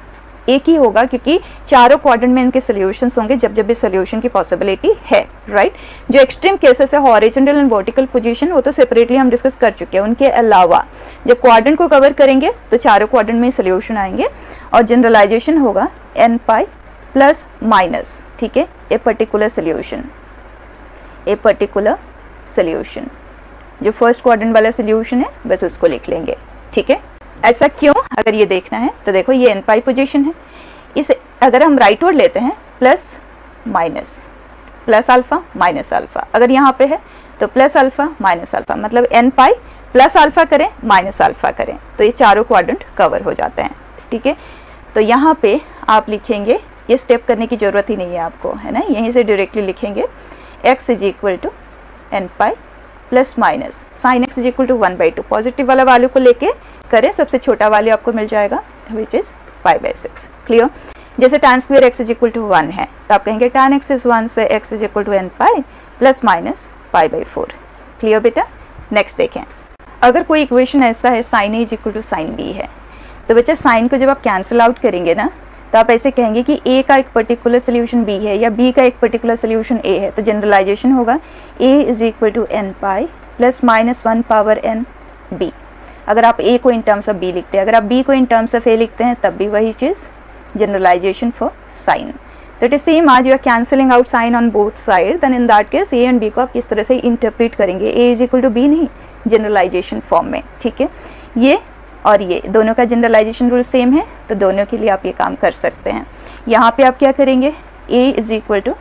एक ही होगा, क्योंकि चारों क्वाड्रेंट में इनके सॉल्यूशंस होंगे जब जब भी सॉल्यूशन की पॉसिबिलिटी है, राइट। जो एक्सट्रीम केसेस है हॉरिजॉन्टल एंड वर्टिकल पोजीशन, वो तो सेपरेटली हम डिस्कस कर चुके हैं। उनके अलावा जब क्वाड्रेंट को कवर करेंगे तो चारों क्वाड्रेंट में सॉल्यूशन आएंगे, और जनरलाइजेशन होगा n पाई प्लस माइनस, ठीक है, ए पर्टिकुलर सोल्यूशन, ए पर्टिकुलर सोल्यूशन। जो फर्स्ट क्वाड्रेंट वाला सोल्यूशन है बस उसको लिख लेंगे, ठीक है। ऐसा क्यों, अगर ये देखना है तो देखो ये n पाई पोजीशन है, इसे अगर हम राइट वर्ड लेते हैं plus minus, plus alpha minus alpha, अगर यहाँ पे है तो प्लस अल्फा माइनस अल्फा, मतलब n पाई प्लस अल्फा करें माइनस अल्फा करें तो ये चारों क्वाड्रेंट कवर हो जाते हैं, ठीक है। तो यहाँ पे आप लिखेंगे, ये स्टेप करने की ज़रूरत ही नहीं है आपको, है ना, यहीं से डायरेक्टली लिखेंगे x is equal to n pi plus minus sine x is equal to 1/2। Positive वाला वैल्यू को लेके करें, सबसे छोटा वैल्यू आपको मिल जाएगा विच इज़ π/6, क्लियर। जैसे tan square x is equal to 1 है तो आप कहेंगे tan x इज 1, से x is equal to n pi plus minus π/4, clear बेटा। नेक्स्ट देखें, अगर कोई इक्वेशन ऐसा है sine a is equal to sine b है, तो बच्चा साइन को जब आप कैंसिल आउट करेंगे ना, तो आप ऐसे कहेंगे कि a का एक पर्टिकुलर सोल्यूशन b है या b का एक पर्टिकुलर सोल्यूशन a है, तो जनरलाइजेशन होगा a is equal to n pi plus minus 1 power n b। अगर आप a को इन टर्म्स ऑफ b लिखते हैं, अगर आप b को इन टर्म्स ऑफ a लिखते हैं, तब भी वही चीज़, generalization for sine. So it is same, as you are cancelling out sine on both side, then in that case a and b को आप किस तरह से इंटरप्रेट करेंगे, a is equal to b नहीं, जनरलाइजेशन फॉर्म में, ठीक है। ये और ये दोनों का जनरलाइजेशन रूल सेम है, तो दोनों के लिए आप ये काम कर सकते हैं। यहाँ पे आप क्या करेंगे, a is equal to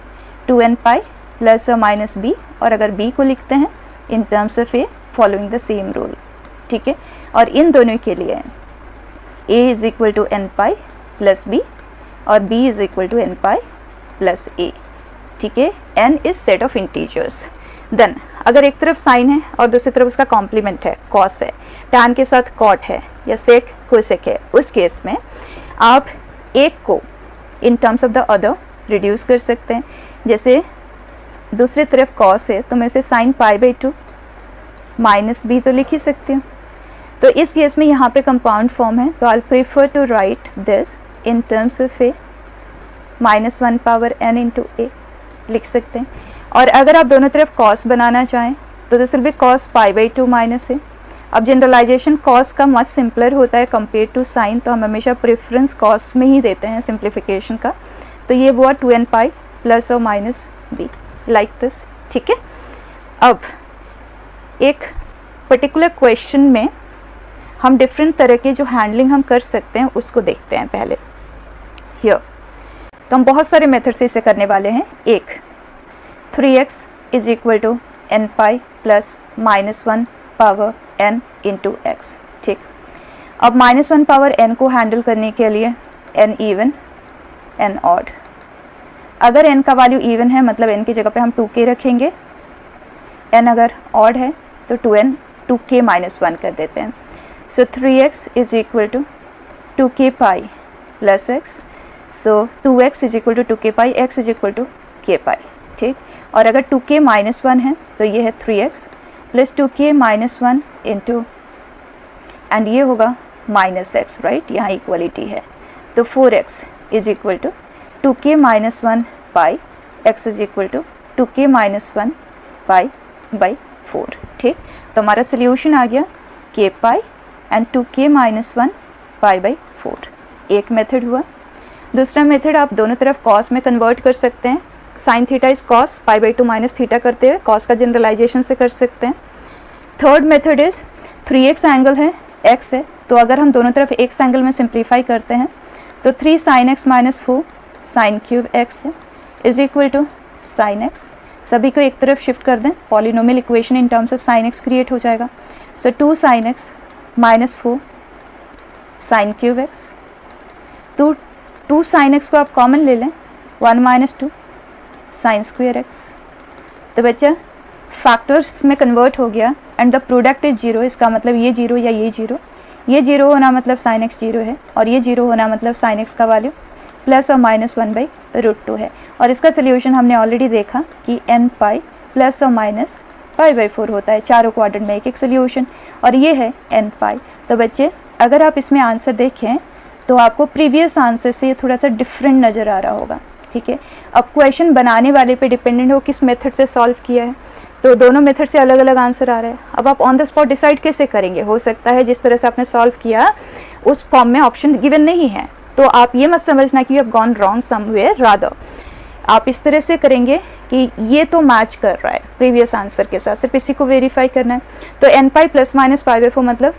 2n pi plus और माइनस b, और अगर b को लिखते हैं in terms of a following the same rule, ठीक है। और इन दोनों के लिए a is equal to n pi plus b और b is equal to n pi plus a, ठीक है। n is set of integers. Then अगर एक तरफ साइन है और दूसरी तरफ उसका कॉम्प्लीमेंट है, कॉस है, tan के साथ कॉट है या सेक कोसेक है, उस केस में आप एक को इन terms of the other reduce कर सकते हैं। जैसे दूसरी तरफ कॉस है तो मैं इसे साइन π/2 माइनस b तो लिख ही सकती हूँ। तो इस केस में यहाँ पे कंपाउंड फॉर्म है, तो I prefer to write this in terms of a minus 1 power n into a लिख सकते हैं। और अगर आप दोनों तरफ कॉस बनाना चाहें तो this will be cos π/2 minus a। अब जनरलाइजेशन कॉस का मच सिंपलर होता है कंपेयर टू साइन, तो हम हमेशा प्रेफरेंस कॉस में ही देते हैं सिंप्लीफिकेशन का। तो ये हुआ 2n पाई प्लस और माइनस b लाइक दिस, ठीक है। अब एक पर्टिकुलर क्वेश्चन में हम डिफरेंट तरह के जो हैंडलिंग हम कर सकते हैं उसको देखते हैं पहले हियर। तो हम बहुत सारे मेथड से इसे करने वाले हैं। एक 3x is equal to n pi plus minus 1 power n into x, ठीक। अब माइनस 1 पावर n को हैंडल करने के लिए n इवन n ऑड, अगर n का वैल्यू इवन है मतलब n की जगह पे हम 2k रखेंगे, n अगर ऑड है तो 2k माइनस 1 कर देते हैं। So 3x is equal to 2k pi plus x, so 2x is equal to 2k pi, x is equal to k pi, ठीक। और अगर 2k माइनस 1 है तो ये है 3x plus 2k minus 1 into, and ये होगा माइनस x, राइट, यहाँ इक्वलिटी है। तो 4x is equal to 2k minus 1 pi, x is equal to 2k minus 1 pi by 4। ठीक, तो हमारा सोल्यूशन आ गया k pi and 2k minus 1 pi by 4। एक मेथड हुआ। दूसरा मेथड, आप दोनों तरफ कॉस में कन्वर्ट कर सकते हैं। Sine theta is cos, pi by 2 minus theta करते हुए कॉस का जनरलाइजेशन से कर सकते हैं। Third method is 3x angle है, x है, तो अगर हम दोनों तरफ x एंगल में सिंप्लीफाई करते हैं तो 3 sin x minus 4 sine cube x है is equal to sine x। सभी को एक तरफ शिफ्ट कर दें, polynomial equation in terms of sine x create हो जाएगा। So 2 sin x minus 4 sine cube x। तो 2 sin x को आप कॉमन ले लें, 1 माइनस 2 साइन स्क्वायर x। तो बच्चा फैक्टर्स में कन्वर्ट हो गया एंड द प्रोडक्ट इज 0। इसका मतलब ये 0 या ये 0, ये 0 होना मतलब साइन x 0 है और ये 0 होना मतलब साइन x का वैल्यू प्लस और माइनस 1 बाई √2 है। और इसका सोल्यूशन हमने ऑलरेडी देखा कि n पाई प्लस और माइनस पाई बाई 4 होता है। चारों क्वाड्रेंट में एक एक सोल्यूशन, और ये है n पाई। तो बच्चे अगर आप इसमें आंसर देखें तो आपको प्रीवियस आंसर से थोड़ा सा डिफरेंट नज़र आ रहा होगा। ठीक है, अब क्वेश्चन बनाने वाले पे डिपेंडेंट हो किस मेथड से सॉल्व किया है, तो दोनों मेथड से अलग अलग आंसर आ रहा है। अब आप ऑन द स्पॉट डिसाइड कैसे करेंगे? हो सकता है जिस तरह से आपने सॉल्व किया उस फॉर्म में ऑप्शन गिवन नहीं है, तो आप ये मत समझना कि you have gone wrong somewhere, rather आप इस तरह से करेंगे कि ये तो मैच कर रहा है प्रीवियस आंसर के साथ, सिर्फ इसी को वेरीफाई करना है। तो n pi plus minus pi by 4 मतलब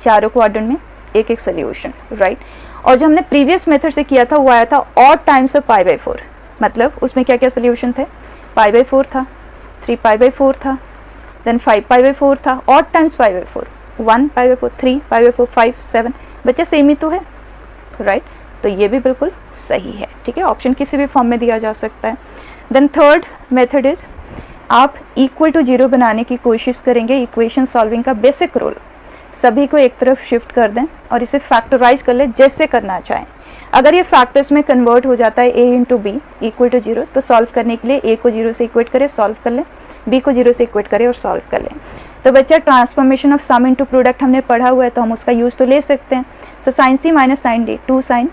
चारों क्वाड्रेंट में एक एक सोल्यूशन, राइट। और जो हमने प्रीवियस मेथड से किया था वो आया था odd times of pi by 4, मतलब उसमें क्या क्या सोल्यूशन थे? पाई बाई 4 था, 3 पाई बाई 4 था, देन 5 पाई बाई 4 था, odd times pi by 4, 1 pi by 4, 3 pi by 4, 5, 7। बच्चा सेम ही तो है, राइट। तो ये भी बिल्कुल सही है। ठीक है, ऑप्शन किसी भी फॉर्म में दिया जा सकता है। देन थर्ड मेथड इज आप इक्वल टू 0 बनाने की कोशिश करेंगे। इक्वेशन सॉल्विंग का बेसिक रूल, सभी को एक तरफ शिफ्ट कर दें और इसे फैक्टराइज कर ले जैसे करना चाहें। अगर ये फैक्टर्स में कन्वर्ट हो जाता है a into b equal to 0, तो सॉल्व करने के लिए a को 0 से इक्वेट करें, सॉल्व कर लें, b को 0 से इक्वेट करें और सॉल्व कर लें। तो बच्चा transformation of sum into product हमने पढ़ा हुआ है, तो हम उसका यूज़ तो ले सकते हैं। So sine c minus sine d, 2 sine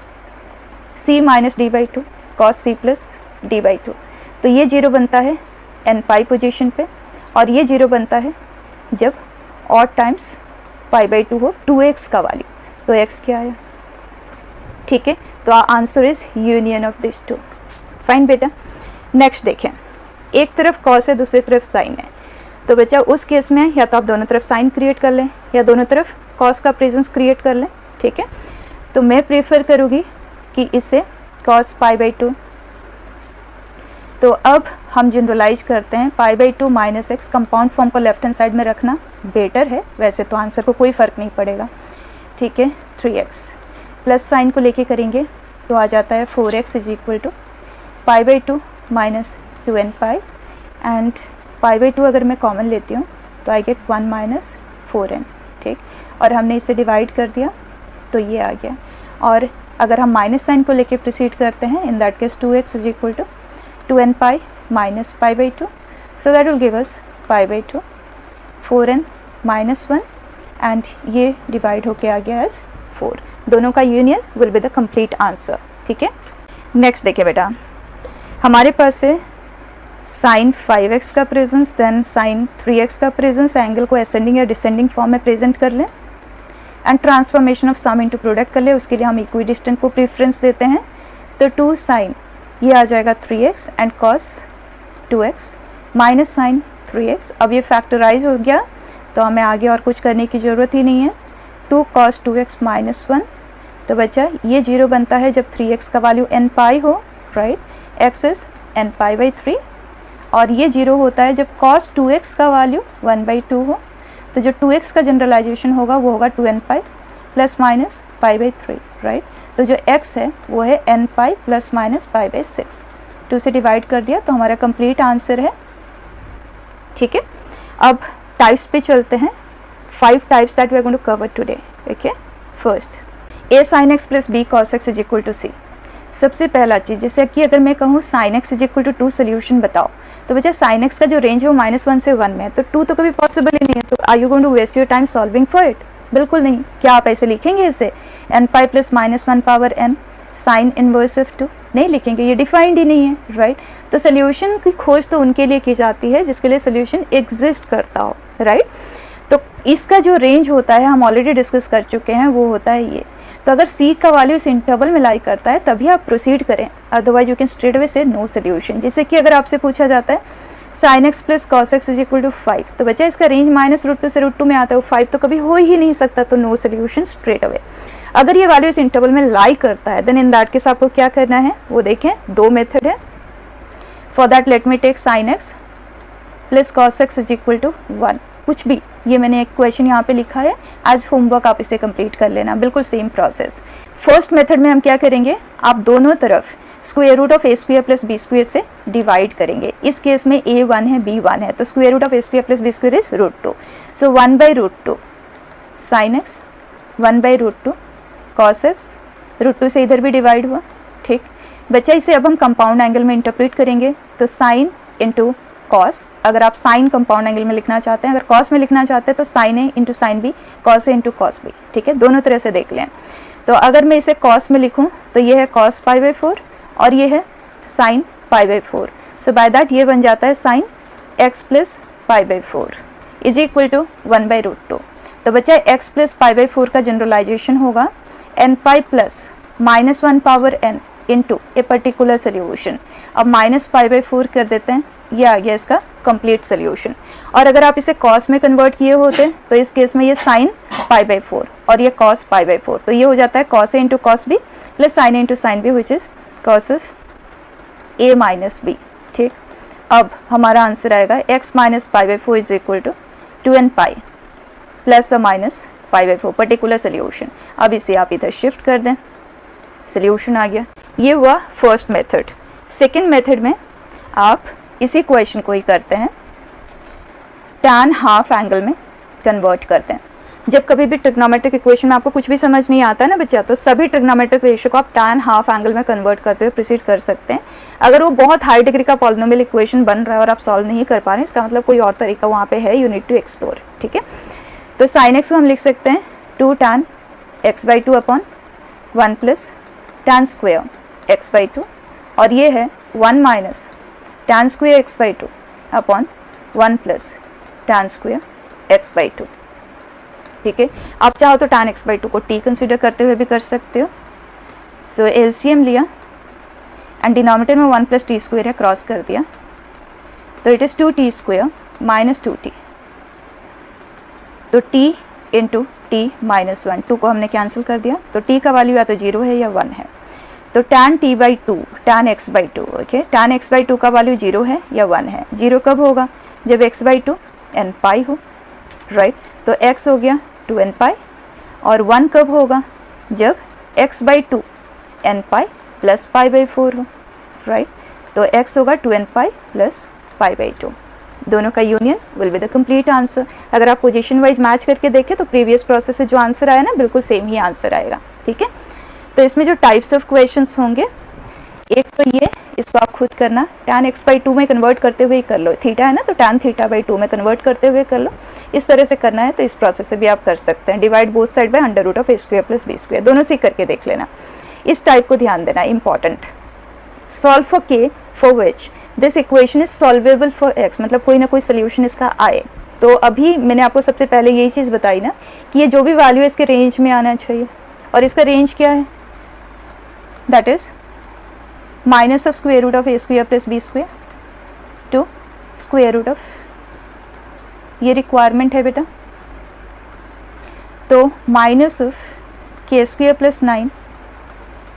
c minus d by 2 cos c plus d by 2। तो ये 0 बनता है n पाई पोजिशन पे, और ये 0 बनता है जब ऑड टाइम्स पाई बाई 2 हो 2x का वैल्यू। तो x क्या आया? ठीक है, तो answer is union of this two. Fine बेटा, नेक्स्ट देखें, एक तरफ कॉस है दूसरी तरफ साइन है, तो बच्चा उस केस में या तो आप दोनों तरफ साइन क्रिएट कर लें या दोनों तरफ कॉस का प्रेजेंस क्रिएट कर लें। ठीक है, तो मैं प्रेफर करूँगी कि इसे कॉस पाई बाई 2। तो अब हम जनरलाइज करते हैं, पाई by 2 minus x, compound form को लेफ्ट हैंड साइड में रखना बेटर है, वैसे तो आंसर को कोई फ़र्क नहीं पड़ेगा। ठीक है, 3x प्लस साइन को लेके करेंगे तो आ जाता है 4x is equal to pi by 2 minus 2n pi, and pi by 2 अगर मैं कॉमन लेती हूँ तो आई गेट 1 माइनस 4n। ठीक, और हमने इसे डिवाइड कर दिया तो ये आ गया। और अगर हम माइनस साइन को लेके प्रोसीड करते हैं, in that case 2x is equal to 2n pi minus pi by 2, so that will give us pi by 2 4n minus 1, and ये डिवाइड होके आ गया एज 4। दोनों का union will be the complete answer. ठीक है, नेक्स्ट देखिए बेटा, हमारे पास है साइन 5x का प्रेजेंस, देन साइन 3x का प्रेजेंस। एंगल को असेंडिंग या डिसेंडिंग फॉर्म में प्रेजेंट कर लें and transformation of sum into product कर ले। उसके लिए हम इक्विडिस्टेंट को प्रेफरेंस देते हैं, तो 2 साइन ये आ जाएगा 3x and cos 2x minus sign 3x। अब ये फैक्टराइज हो गया तो हमें आगे और कुछ करने की ज़रूरत ही नहीं है। 2 cos 2x माइनस 1, तो बच्चा ये 0 बनता है जब 3x का वैल्यू n पाई हो, right, x is n pi by 3, और ये 0 होता है जब cos 2x का वैल्यू 1 बाई 2 हो। तो जो 2x का जनरलाइजेशन होगा वो होगा 2n pi plus minus pi by 3, right. तो जो x है वो है n pi plus minus pi by 6। 2 से डिवाइड कर दिया तो हमारा कंप्लीट आंसर है। ठीक है, अब टाइप्स पे चलते हैं। 5 types that we are going to cover today. Okay, first a sin x plus b cos x is equal to c। सबसे पहला चीज़, जैसे कि अगर मैं कहूँ sin x is equal to 2 solution बताओ, तो बच्चा sin x का जो रेंज है वो -1 से 1 में है, तो 2 तो कभी पॉसिबल ही नहीं है। तो are you going to waste your time solving for it? बिल्कुल नहीं। क्या आप ऐसे लिखेंगे इसे n pi plus minus 1 power n sine inverse of 2 नहीं लिखेंगे, ये डिफाइंड ही नहीं है, राइट। तो सोल्यूशन की खोज तो उनके लिए की जाती है जिसके लिए सोल्यूशन एग्जिस्ट करता हो, राइट। तो इसका जो रेंज होता है हम ऑलरेडी डिस्कस कर चुके हैं, वो होता है ये। तो अगर सी का वैल्यू इस इंटरवल में लाई करता है तभी आप प्रोसीड करें, otherwise you can straight away से नो सोल्यूशन। जैसे कि अगर आपसे पूछा जाता है sin x plus cos x is equal to 5, तो बच्चा इसका रेंज -√2 से √2 में आता है, 5 तो कभी हो ही नहीं सकता, तो नो सोल्यूशन स्ट्रेट अवे। अगर ये वैल्यू इस इंटरवल में लाई करता है देन इन दैट केस आपको क्या करना है वो देखें, दो मेथड है। For that let me take sin x plus cos x is equal to 1, कुछ भी, ये मैंने एक क्वेश्चन यहाँ पे लिखा है, एज होमवर्क आप इसे कंप्लीट कर लेना, बिल्कुल सेम प्रोसेस। फर्स्ट मेथड में हम क्या करेंगे, आप दोनों तरफ square root of a square plus b square से डिवाइड करेंगे। इस केस में a 1 है b 1 है, तो square root of a square plus b square is √2, so 1/√2 sin x, 1/√2 cos x, √2 से इधर भी डिवाइड हुआ, ठीक बच्चा। इसे अब हम कंपाउंड एंगल में इंटरप्रेट करेंगे, तो साइन इंटू कॉस, अगर आप साइन कंपाउंड एंगल में लिखना चाहते हैं, अगर कॉस में लिखना चाहते हैं तो sign A into sine B, cos A into cos B, ठीक है, दोनों तरह से देख लें। तो अगर मैं इसे कॉस में लिखूं तो ये है cos π/4 और ये है sin π/4, सो बाय दैट ये बन जाता है sin x plus π/4 is equal to 1/√2। तो बच्चा x प्लस π/4 का जनरलाइजेशन होगा n pi plus -1 power n into ए पर्टिकुलर सोल्यूशन। अब -π/4 कर देते हैं, ये आ गया इसका कंप्लीट सोल्यूशन। और अगर आप इसे cos में कन्वर्ट किए होते तो इस केस में ये sin π/4 और ये cos π/4, तो ये हो जाता है cos a into cos b plus sin a into sin b which is cos of a minus b, ठीक। अब हमारा आंसर आएगा x minus π/4 is equal to 2n pi plus और माइनस π/4 पर्टिकुलर सोल्यूशन। अब इसे आप इधर शिफ्ट कर दें, सोल्यूशन आ गया। ये हुआ फर्स्ट मेथड। सेकेंड मेथड में आप इसी क्वेश्चन को ही करते हैं, tan हाफ एंगल में कन्वर्ट करते हैं। जब कभी भी ट्रिग्नोमेट्रिक इक्वेशन में आपको कुछ भी समझ नहीं आता है ना बच्चा, तो सभी ट्रिग्नोमेट्रिक रेशियो को आप tan हाफ एंगल में कन्वर्ट करते हुए प्रोसीड कर सकते हैं। अगर वो बहुत हाई डिग्री का पॉलिनोमियल इक्वेशन बन रहा है और आप सॉल्व नहीं कर पा रहे हैं, इसका मतलब कोई और तरीका वहाँ पे है, यू नीड टू एक्सप्लोर, ठीक है। तो sin x को हम लिख सकते हैं 2 tan x/2 upon 1 plus tan square x/2, और ये है 1 minus tan square x/2 upon 1 plus tan square x/2, ठीक है। आप चाहो तो tan x/2 को t कंसिडर करते हुए भी कर सकते हो। सो एलसीएम लिया एंड डिनोमिनेटर में 1 प्लस टी स्क्वेयर है, क्रॉस कर दिया, तो it is 2t square minus 2t, तो t इंटू टी माइनस 1, 2 को हमने कैंसिल कर दिया, तो t का वैल्यू या तो 0 है या 1 है। तो tan t/2 tan x/2, okay, tan x/2 का वैल्यू 0 है या 1 है। 0 कब होगा, जब x/2 n पाई हो, राइट, तो x हो गया 2n पाई, और 1 कब होगा, जब x/2 n पाई प्लस π/4 हो, राइट, तो x होगा 2n पाई प्लस π/2, दोनों का union will be the complete answer. अगर आप पोजीशन वाइज मैच करके देखें तो प्रीवियस प्रोसेस से जो आंसर आया ना, बिल्कुल सेम ही आंसर आएगा, ठीक है। तो इसमें जो टाइप्स ऑफ क्वेश्चंस होंगे, एक तो ये, इसको आप खुद करना, tan x/2 में कन्वर्ट करते हुए ही कर लो, थीटा है ना, तो tan θ/2 में कन्वर्ट करते हुए कर लो। इस तरह से करना है तो इस प्रोसेस से भी आप कर सकते हैं, divide both side by under root of a square plus b square, दोनों से करके देख लेना। इस टाइप को ध्यान देना, important. Solve for k for which this equation is solvable for x, मतलब कोई ना कोई सोल्यूशन इसका आए। तो अभी मैंने आपको सबसे पहले यही चीज़ बताई ना कि ये जो भी वैल्यू इसके रेंज में आना चाहिए, और इसका रेंज क्या है, that is minus of square root of a square plus b square to square root of, ये रिक्वायरमेंट है बेटा। तो minus of k square plus 9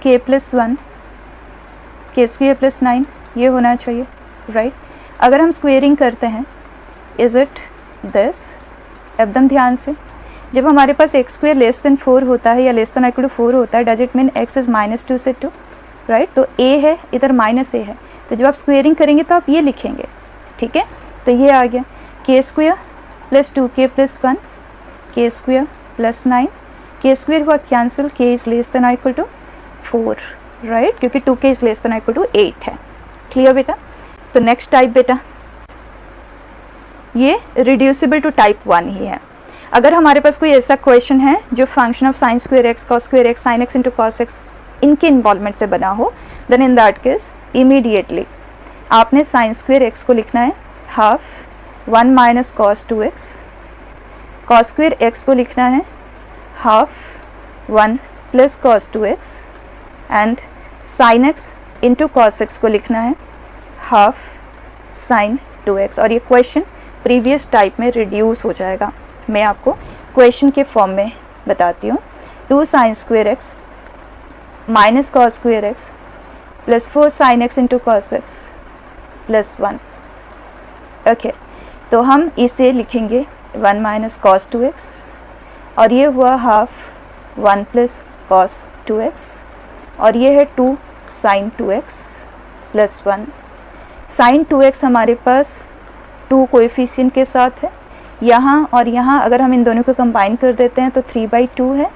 k plus 1 k square plus 9, ये होना चाहिए, राइट। अगर हम स्क्वेयरिंग करते हैं, इज इट दिस, एकदम ध्यान से, जब हमारे पास x स्क्वायर लेस देन 4 होता है या लेस देन इक्वल टू 4 होता है, does it mean x is -2 से 2, राइट। तो a है, इधर माइनस a है, तो जब आप स्क्वेयरिंग करेंगे तो आप ये लिखेंगे, ठीक है। तो ये आ गया k square plus 2k plus 1 k square plus 9, k square हुआ cancel, k is less than equal to 4, right, क्योंकि 2k is less than equal to 8 है। क्लियर बेटा। तो नेक्स्ट टाइप बेटा, ये रिड्यूसिबल टू टाइप 1 ही है। अगर हमारे पास कोई ऐसा क्वेश्चन है जो function of sine square x cos square x sine x into cos x इनके इन्वॉल्वमेंट से बना हो, then in that case immediately आपने साइन स्क्वेयर एक्स को लिखना है half 1 minus cos 2x, cos square x को लिखना है half 1 plus cos 2x and sine x into cos x को लिखना है हाफ साइन 2x। और ये क्वेश्चन प्रीवियस टाइप में रिड्यूस हो जाएगा। मैं आपको क्वेश्चन के फॉर्म में बताती हूँ। 2 sign square x minus cos square x plus 4 sign x into cos x plus 1। Okay, तो हम इसे लिखेंगे 1 माइनस कॉस 2x और ये हुआ हाफ 1 प्लस कॉस 2x और ये है 2 sign 2x plus 1। Sign 2x हमारे पास 2 कोएफिशिएंट के साथ है, यहाँ और यहाँ अगर हम इन दोनों को कंबाइन कर देते हैं तो 3/2 है,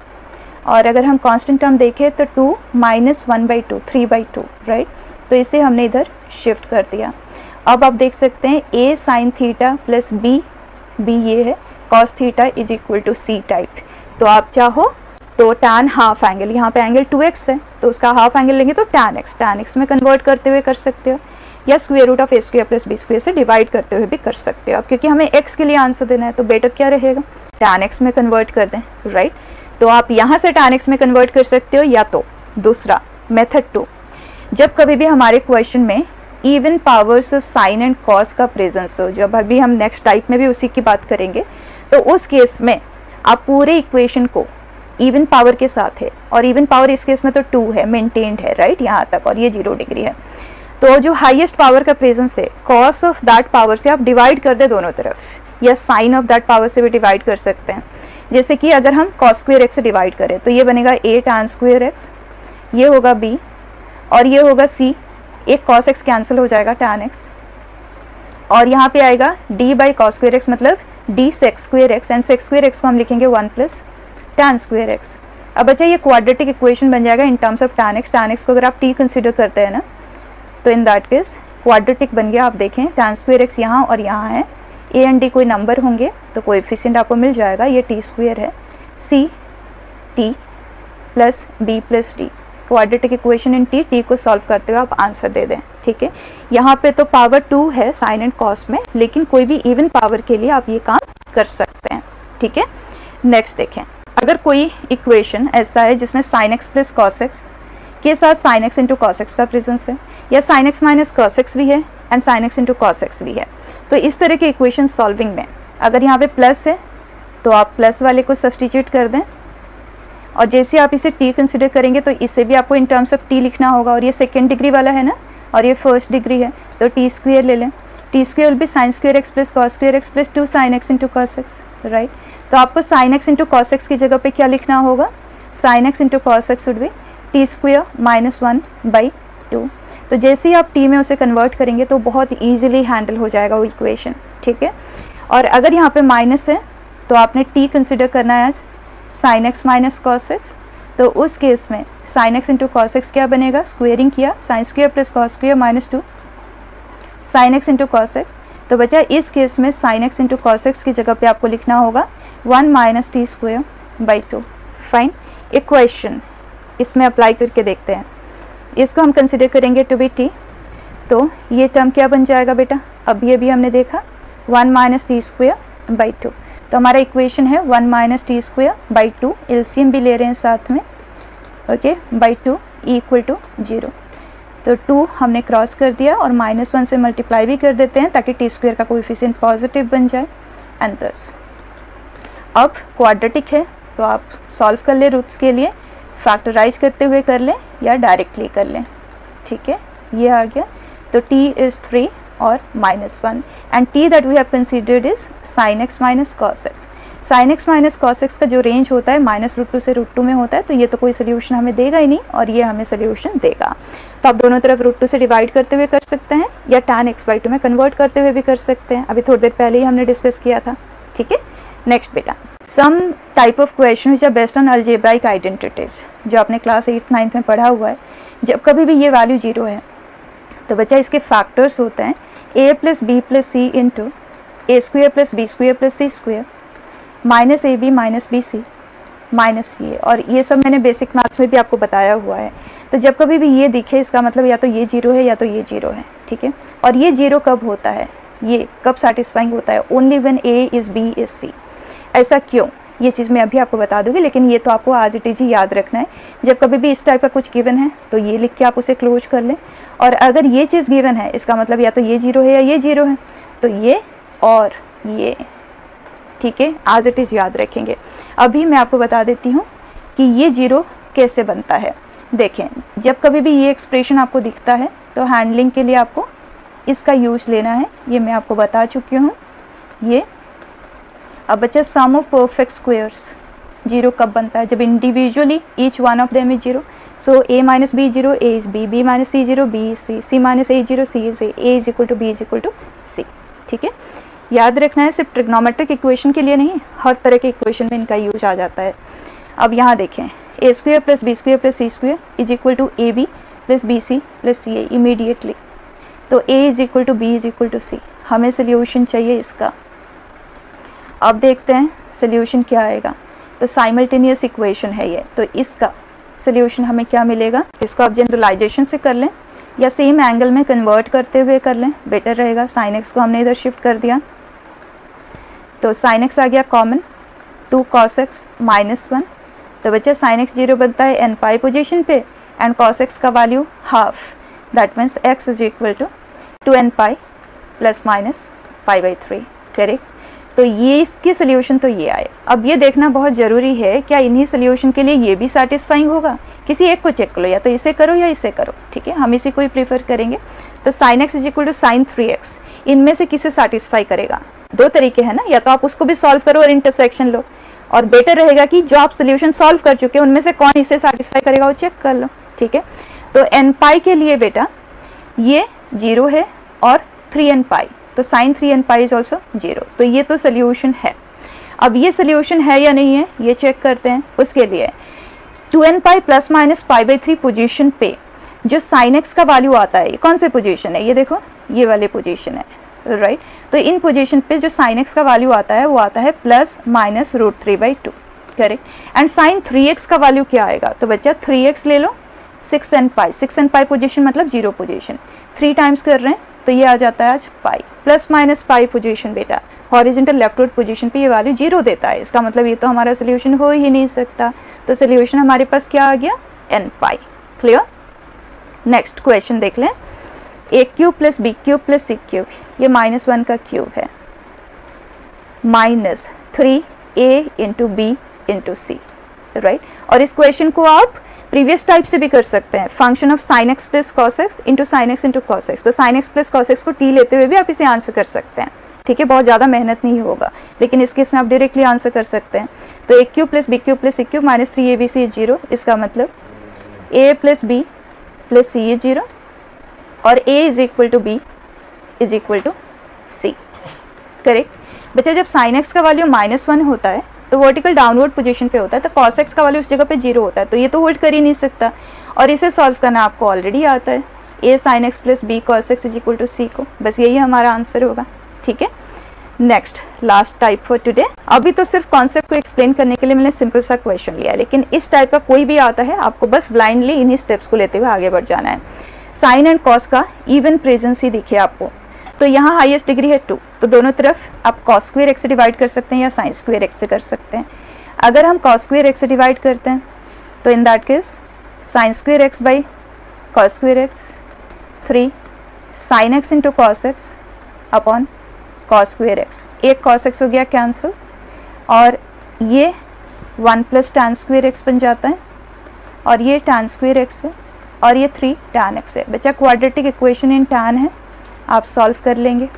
और अगर हम कांस्टेंट टर्म देखें तो 2 माइनस 1/2 3/2, राइट। तो इसे हमने इधर शिफ्ट कर दिया। अब आप देख सकते हैं a sine theta plus b ये है cos theta is equal to c type. तो आप चाहो तो tan हाफ एंगल, यहाँ पे एंगल 2x है तो उसका हाफ एंगल लेंगे तो tan x में कन्वर्ट करते हुए कर सकते हो, या square root of a square plus b square से डिवाइड करते हुए भी कर सकते हो आप, क्योंकि हमें x के लिए आंसर देना है तो बेटर क्या रहेगा tan x में कन्वर्ट कर दें, राइट। तो आप यहाँ से tan x में कन्वर्ट कर सकते हो, या तो दूसरा मेथड 2, जब कभी भी हमारे क्वेश्चन में even powers of sine and cos का प्रेजेंस हो, जब अभी हम नेक्स्ट टाइप में भी उसी की बात करेंगे, तो उस केस में आप पूरे इक्वेशन को इवन पावर के साथ है, और इवन पावर इस केस में तो 2 है, मेंटेन्ड है, राइट, यहाँ तक, और ये 0 डिग्री है। तो जो हाईएस्ट पावर का प्रेजेंस है, कॉस ऑफ दैट पावर से आप डिवाइड कर दे दोनों तरफ, या साइन ऑफ दैट पावर से भी डिवाइड कर सकते हैं। जैसे कि अगर हम कॉस स्क्वायर एक्स से डिवाइड करें तो ये बनेगा a tan स्क्वायर एक्स, ये होगा b और ये होगा c, एक कॉस एक्स कैंसिल हो जाएगा tan x, और यहाँ पे आएगा d by cos square x मतलब d sec square x, and sec square x को हम लिखेंगे 1 प्लस tan स्क्वायर एक्स। अब बच्चा ये क्वाड्रेटिक इक्वेशन बन जाएगा इन टर्म्स ऑफ tan x को अगर आप t कंसिडर करते हैं ना, तो इन दैट केस क्वाड्रेटिक बन गया। आप देखें tan स्क्वायर एक्स यहाँ और यहाँ है, a एंड d कोई नंबर होंगे तो कोएफिशिएंट आपको मिल जाएगा, ये t स्क्वायर है, c t plus b plus d, quadratic equation in t को सॉल्व करते हुए आप आंसर दे दें, ठीक है। यहाँ पे तो पावर 2 है साइन एंड कॉस में, लेकिन कोई भी इवन पावर के लिए आप ये काम कर सकते हैं, ठीक है। नेक्स्ट देखें, अगर कोई इक्वेशन ऐसा है जिसमें sign x plus cos x के साथ sign x into cos x का प्रेजेंस है, या sign x minus cos x भी है and sine x into cos x भी है, तो इस तरह के इक्वेशन सॉल्विंग में अगर यहाँ पे प्लस है तो आप प्लस वाले को सब्सटीट्यूट कर दें, और जैसे आप इसे t कंसिडर करेंगे तो इसे भी आपको इन टर्म्स ऑफ t लिखना होगा, और ये सेकेंड डिग्री वाला है ना और ये फर्स्ट डिग्री है, तो t स्क्वायर ले लें, t square will be sign square x plus cos square x plus 2 sine x into cos x, right. तो आपको sign x into cos x की जगह पे क्या लिखना होगा, sign x into cos x would be t square minus 1/2। तो जैसे ही आप t में उसे कन्वर्ट करेंगे तो बहुत ईजिली हैंडल हो जाएगा वो इक्वेशन, ठीक है। और अगर यहाँ पे माइनस है तो आपने t कंसिडर करना है as sine x minus cos x, तो उस केस में sine x into cos x क्या बनेगा, स्क्वेयरिंग किया, sine square plus cos square minus 2 sine x into cos x. तो बचा इस केस में sine x into cos x की जगह पे आपको लिखना होगा 1 minus t square by 2। Fine, equation इसमें अप्लाई करके देखते हैं, इसको हम कंसिडर करेंगे टू बी t, तो ये टर्म क्या बन जाएगा बेटा, अभी हमने देखा 1 माइनस टी स्क्वेयर बाई 2, तो हमारा इक्वेशन है 1 minus T square by 2, LCM भी ले रहे हैं साथ में, ओके, बाई 2 इक्वल टू 0। तो 2 हमने क्रॉस कर दिया और -1 से मल्टीप्लाई भी कर देते हैं ताकि टी स्क्वेयर का कोएफिशिएंट पॉजिटिव बन जाए, एंड दस। अब क्वाड्रेटिक है तो आप सॉल्व कर ले रूट्स के लिए, फैक्टराइज करते हुए कर लें या डायरेक्टली कर लें, ठीक है। ये आ गया, तो t इज़ 3 और -1, and t that we have considered is sine x minus cos x. Sine x minus cos x का जो रेंज होता है -√2 से √2 में होता है, तो ये तो कोई सोल्यूशन हमें देगा ही नहीं, और ये हमें सोल्यूशन देगा। तो आप दोनों तरफ √2 से डिवाइड करते हुए कर सकते हैं, या tan x/2 में कन्वर्ट करते हुए भी कर सकते हैं, अभी थोड़ी देर पहले ही हमने डिस्कस किया था, ठीक है। नेक्स्ट बेटा, some type of question which are based on algebraic identities, जो आपने क्लास 8th 9th में पढ़ा हुआ है। जब कभी भी ये वैल्यू 0 है तो बच्चा इसके फैक्टर्स होते हैं a plus b plus c into a square plus b square plus c square minus ab minus b c minus ये, और ये सब मैंने बेसिक मैथ्स में भी आपको बताया हुआ है। तो जब कभी भी ये दिखे इसका मतलब या तो ये जीरो है या तो ये जीरो है, ठीक है। और ये जीरो कब होता है, ये कब सेटिस्फाइंग होता है, only when a is b is c. ऐसा क्यों, ये चीज़ मैं अभी आपको बता दूंगी, लेकिन ये तो आपको आज इट इज ही याद रखना है। जब कभी भी इस टाइप का कुछ गिवन है तो ये लिख के आप उसे क्लोज कर लें, और अगर ये चीज़ गिवन है इसका मतलब या तो ये जीरो है या ये जीरो है, तो ये और ये, ठीक है, आज इट इज़ याद रखेंगे। अभी मैं आपको बता देती हूँ कि ये जीरो कैसे बनता है। देखें, जब कभी भी ये एक्सप्रेशन आपको दिखता है तो हैंडलिंग के लिए आपको इसका यूज लेना है, ये मैं आपको बता चुकी हूँ। ये अब बच्चा sum of perfect squares, zero कब बनता है, जब individually each one of them is zero. So a minus b zero, a is b, b minus c zero, b is c, c minus a zero, c is a, a is equal to b is equal to c, ठीक है। याद रखना है, सिर्फ trigonometric equation के लिए नहीं, हर तरह के इक्वेशन में इनका यूज आ जाता है। अब यहाँ देखें, a square plus b square plus c square is equal to a b plus b c plus c a, immediately तो a is equal to b is equal to c. हमें solution चाहिए इसका। अब देखते हैं सोल्यूशन क्या आएगा। तो साइमल्टेनियस इक्वेशन है ये, तो इसका सोल्यूशन हमें क्या मिलेगा, इसको आप जनरलाइजेशन से कर लें या सेम एंगल में कन्वर्ट करते हुए कर लें, बेटर रहेगा। साइन एक्स को हमने इधर शिफ्ट कर दिया, तो साइन एक्स आ गया कॉमन, 2 cos x माइनस 1, तो बच्चा साइन एक्स जीरो बनता है एन पाई पोजिशन पे, एंड cos x का value half, that means x is equal to 2n pi plus minus pi by 3, correct. तो ये इसके सोल्यूशन तो ये आए। अब ये देखना बहुत ज़रूरी है, क्या इन्हीं सोल्यूशन के लिए ये भी सेटिस्फाइंग होगा, किसी एक को चेक करो, या तो इसे करो या इसे करो, ठीक है, हम इसी को ही प्रीफर करेंगे। तो sine x is equal to sine 3x, इनमें से किसे सेटिस्फाई करेगा, दो तरीके हैं ना, या तो आप उसको भी सॉल्व करो और इंटरसेक्शन लो, और बेटर रहेगा कि जो आप सोल्यूशन सॉल्व कर चुके हैं उनमें से कौन इसे सेटिस्फाई करेगा वो चेक कर लो, ठीक है। तो एन पाई के लिए बेटा ये जीरो है और 3n पाई, तो sine 3n pi is also zero, तो ये तो सोल्यूशन है। अब ये सोल्यूशन है या नहीं है ये चेक करते हैं। उसके लिए 2n pi plus minus pi by 3 position पे जो साइन एक्स का वैल्यू आता है, ये कौन से पोजीशन है, ये देखो ये वाले पोजीशन है, राइट। तो इन पोजीशन पे जो साइन एक्स का वैल्यू आता है वो आता है plus minus √3/2, correct. And sine 3x का वैल्यू क्या आएगा, तो बच्चा 3x ले लो, 6n pi, 6n pi position मतलब जीरो पोजीशन, 3 टाइम्स कर रहे हैं तो ये आ जाता है आज pi, plus minus pi position बेटा हॉरिजॉन्टल लेफ्टवर्ड पोजीशन पे ये वैल्यू जीरो देता है, इसका मतलब ये तो हमारा सोल्यूशन हो ही नहीं सकता। तो सोल्यूशन हमारे पास क्या आ गया, n pi, clear. Next question देख लें, a cube plus b cube plus c cube, ये -1 का क्यूब है, minus 3a into b into c, right. और इस क्वेश्चन को आप प्रीवियस टाइप से भी कर सकते हैं, function of sine x plus cos x into sine x into cos x, तो sine x plus cos x को टी लेते हुए भी आप इसे आंसर कर सकते हैं, ठीक है, बहुत ज़्यादा मेहनत नहीं होगा, लेकिन इस केस में आप डायरेक्टली आंसर कर सकते हैं। तो a cube plus b cube plus c cube minus 3abc is zero, इसका मतलब a plus b plus c is zero, और a is equal to b is equal to c, correct. बच्चा जब sine x का value -1 होता है तो vertical downward position पे होता है, तो cos x का वैल्यू उस जगह पे जीरो होता है, तो ये तो होल्ड कर ही नहीं सकता, और इसे सॉल्व करना आपको ऑलरेडी आता है, a sin x plus b cos x is equal to c को, बस यही हमारा आंसर होगा, ठीक है। Next last type for today. अभी तो सिर्फ कॉन्सेप्ट को एक्सप्लेन करने के लिए मैंने सिंपल सा क्वेश्चन लिया, लेकिन इस टाइप का कोई भी आता है आपको बस ब्लाइंडली इन्हीं स्टेप्स को लेते हुए आगे बढ़ जाना है। साइन एंड कॉस का इवन प्रेजेंस ही दिखे आपको, तो यहाँ हाईएस्ट डिग्री है 2, तो दोनों तरफ आप cos स्क्वायर x से डिवाइड कर सकते हैं या sin स्क्वायर x से कर सकते हैं। अगर हम cos स्क्वायर x से डिवाइड करते हैं तो इन that case sin square x by cos square x 3 sin x into cos x upon cos square x, एक cos x हो गया कैंसिल, और ये 1 प्लस tan स्क्वायर x बन जाता है, और ये tan स्क्वायर x है, और ये 3 tan x है। बच्चा क्वाड्रेटिक इक्वेशन इन tan है, आप सॉल्व कर लेंगे,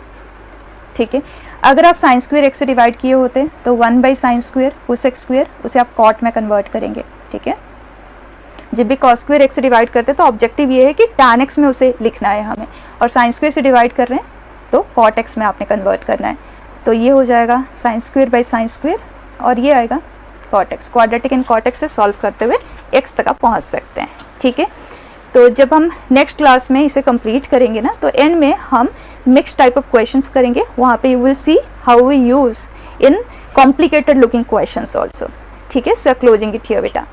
ठीक है। अगर आप साइन स्क्वायर एक्स से डिवाइड किए होते तो 1 बाई साइन स्क्वायर उस एक्स स्क्वायर उसे आप कॉट में कन्वर्ट करेंगे, ठीक है। जब भी कॉस स्क्वायर एक्स से डिवाइड करते तो ऑब्जेक्टिव ये है कि टैन एक्स में उसे लिखना है हमें, और साइन स्क्वायर से डिवाइड कर रहे हैं तो कॉट एक्स में आपने कन्वर्ट करना है, तो ये हो जाएगा sine square by sine square, और ये आएगा cot x. Quadratic in cot x से सॉल्व करते हुए एक्स तक आप पहुँच सकते हैं, ठीक है। तो जब हम नेक्स्ट क्लास में इसे कंप्लीट करेंगे ना, तो एंड में हम मिक्स टाइप ऑफ क्वेश्चंस करेंगे, वहाँ पे you will see how we use in complicated looking questions also, ठीक है, सो क्लोजिंग इट हियर बेटा।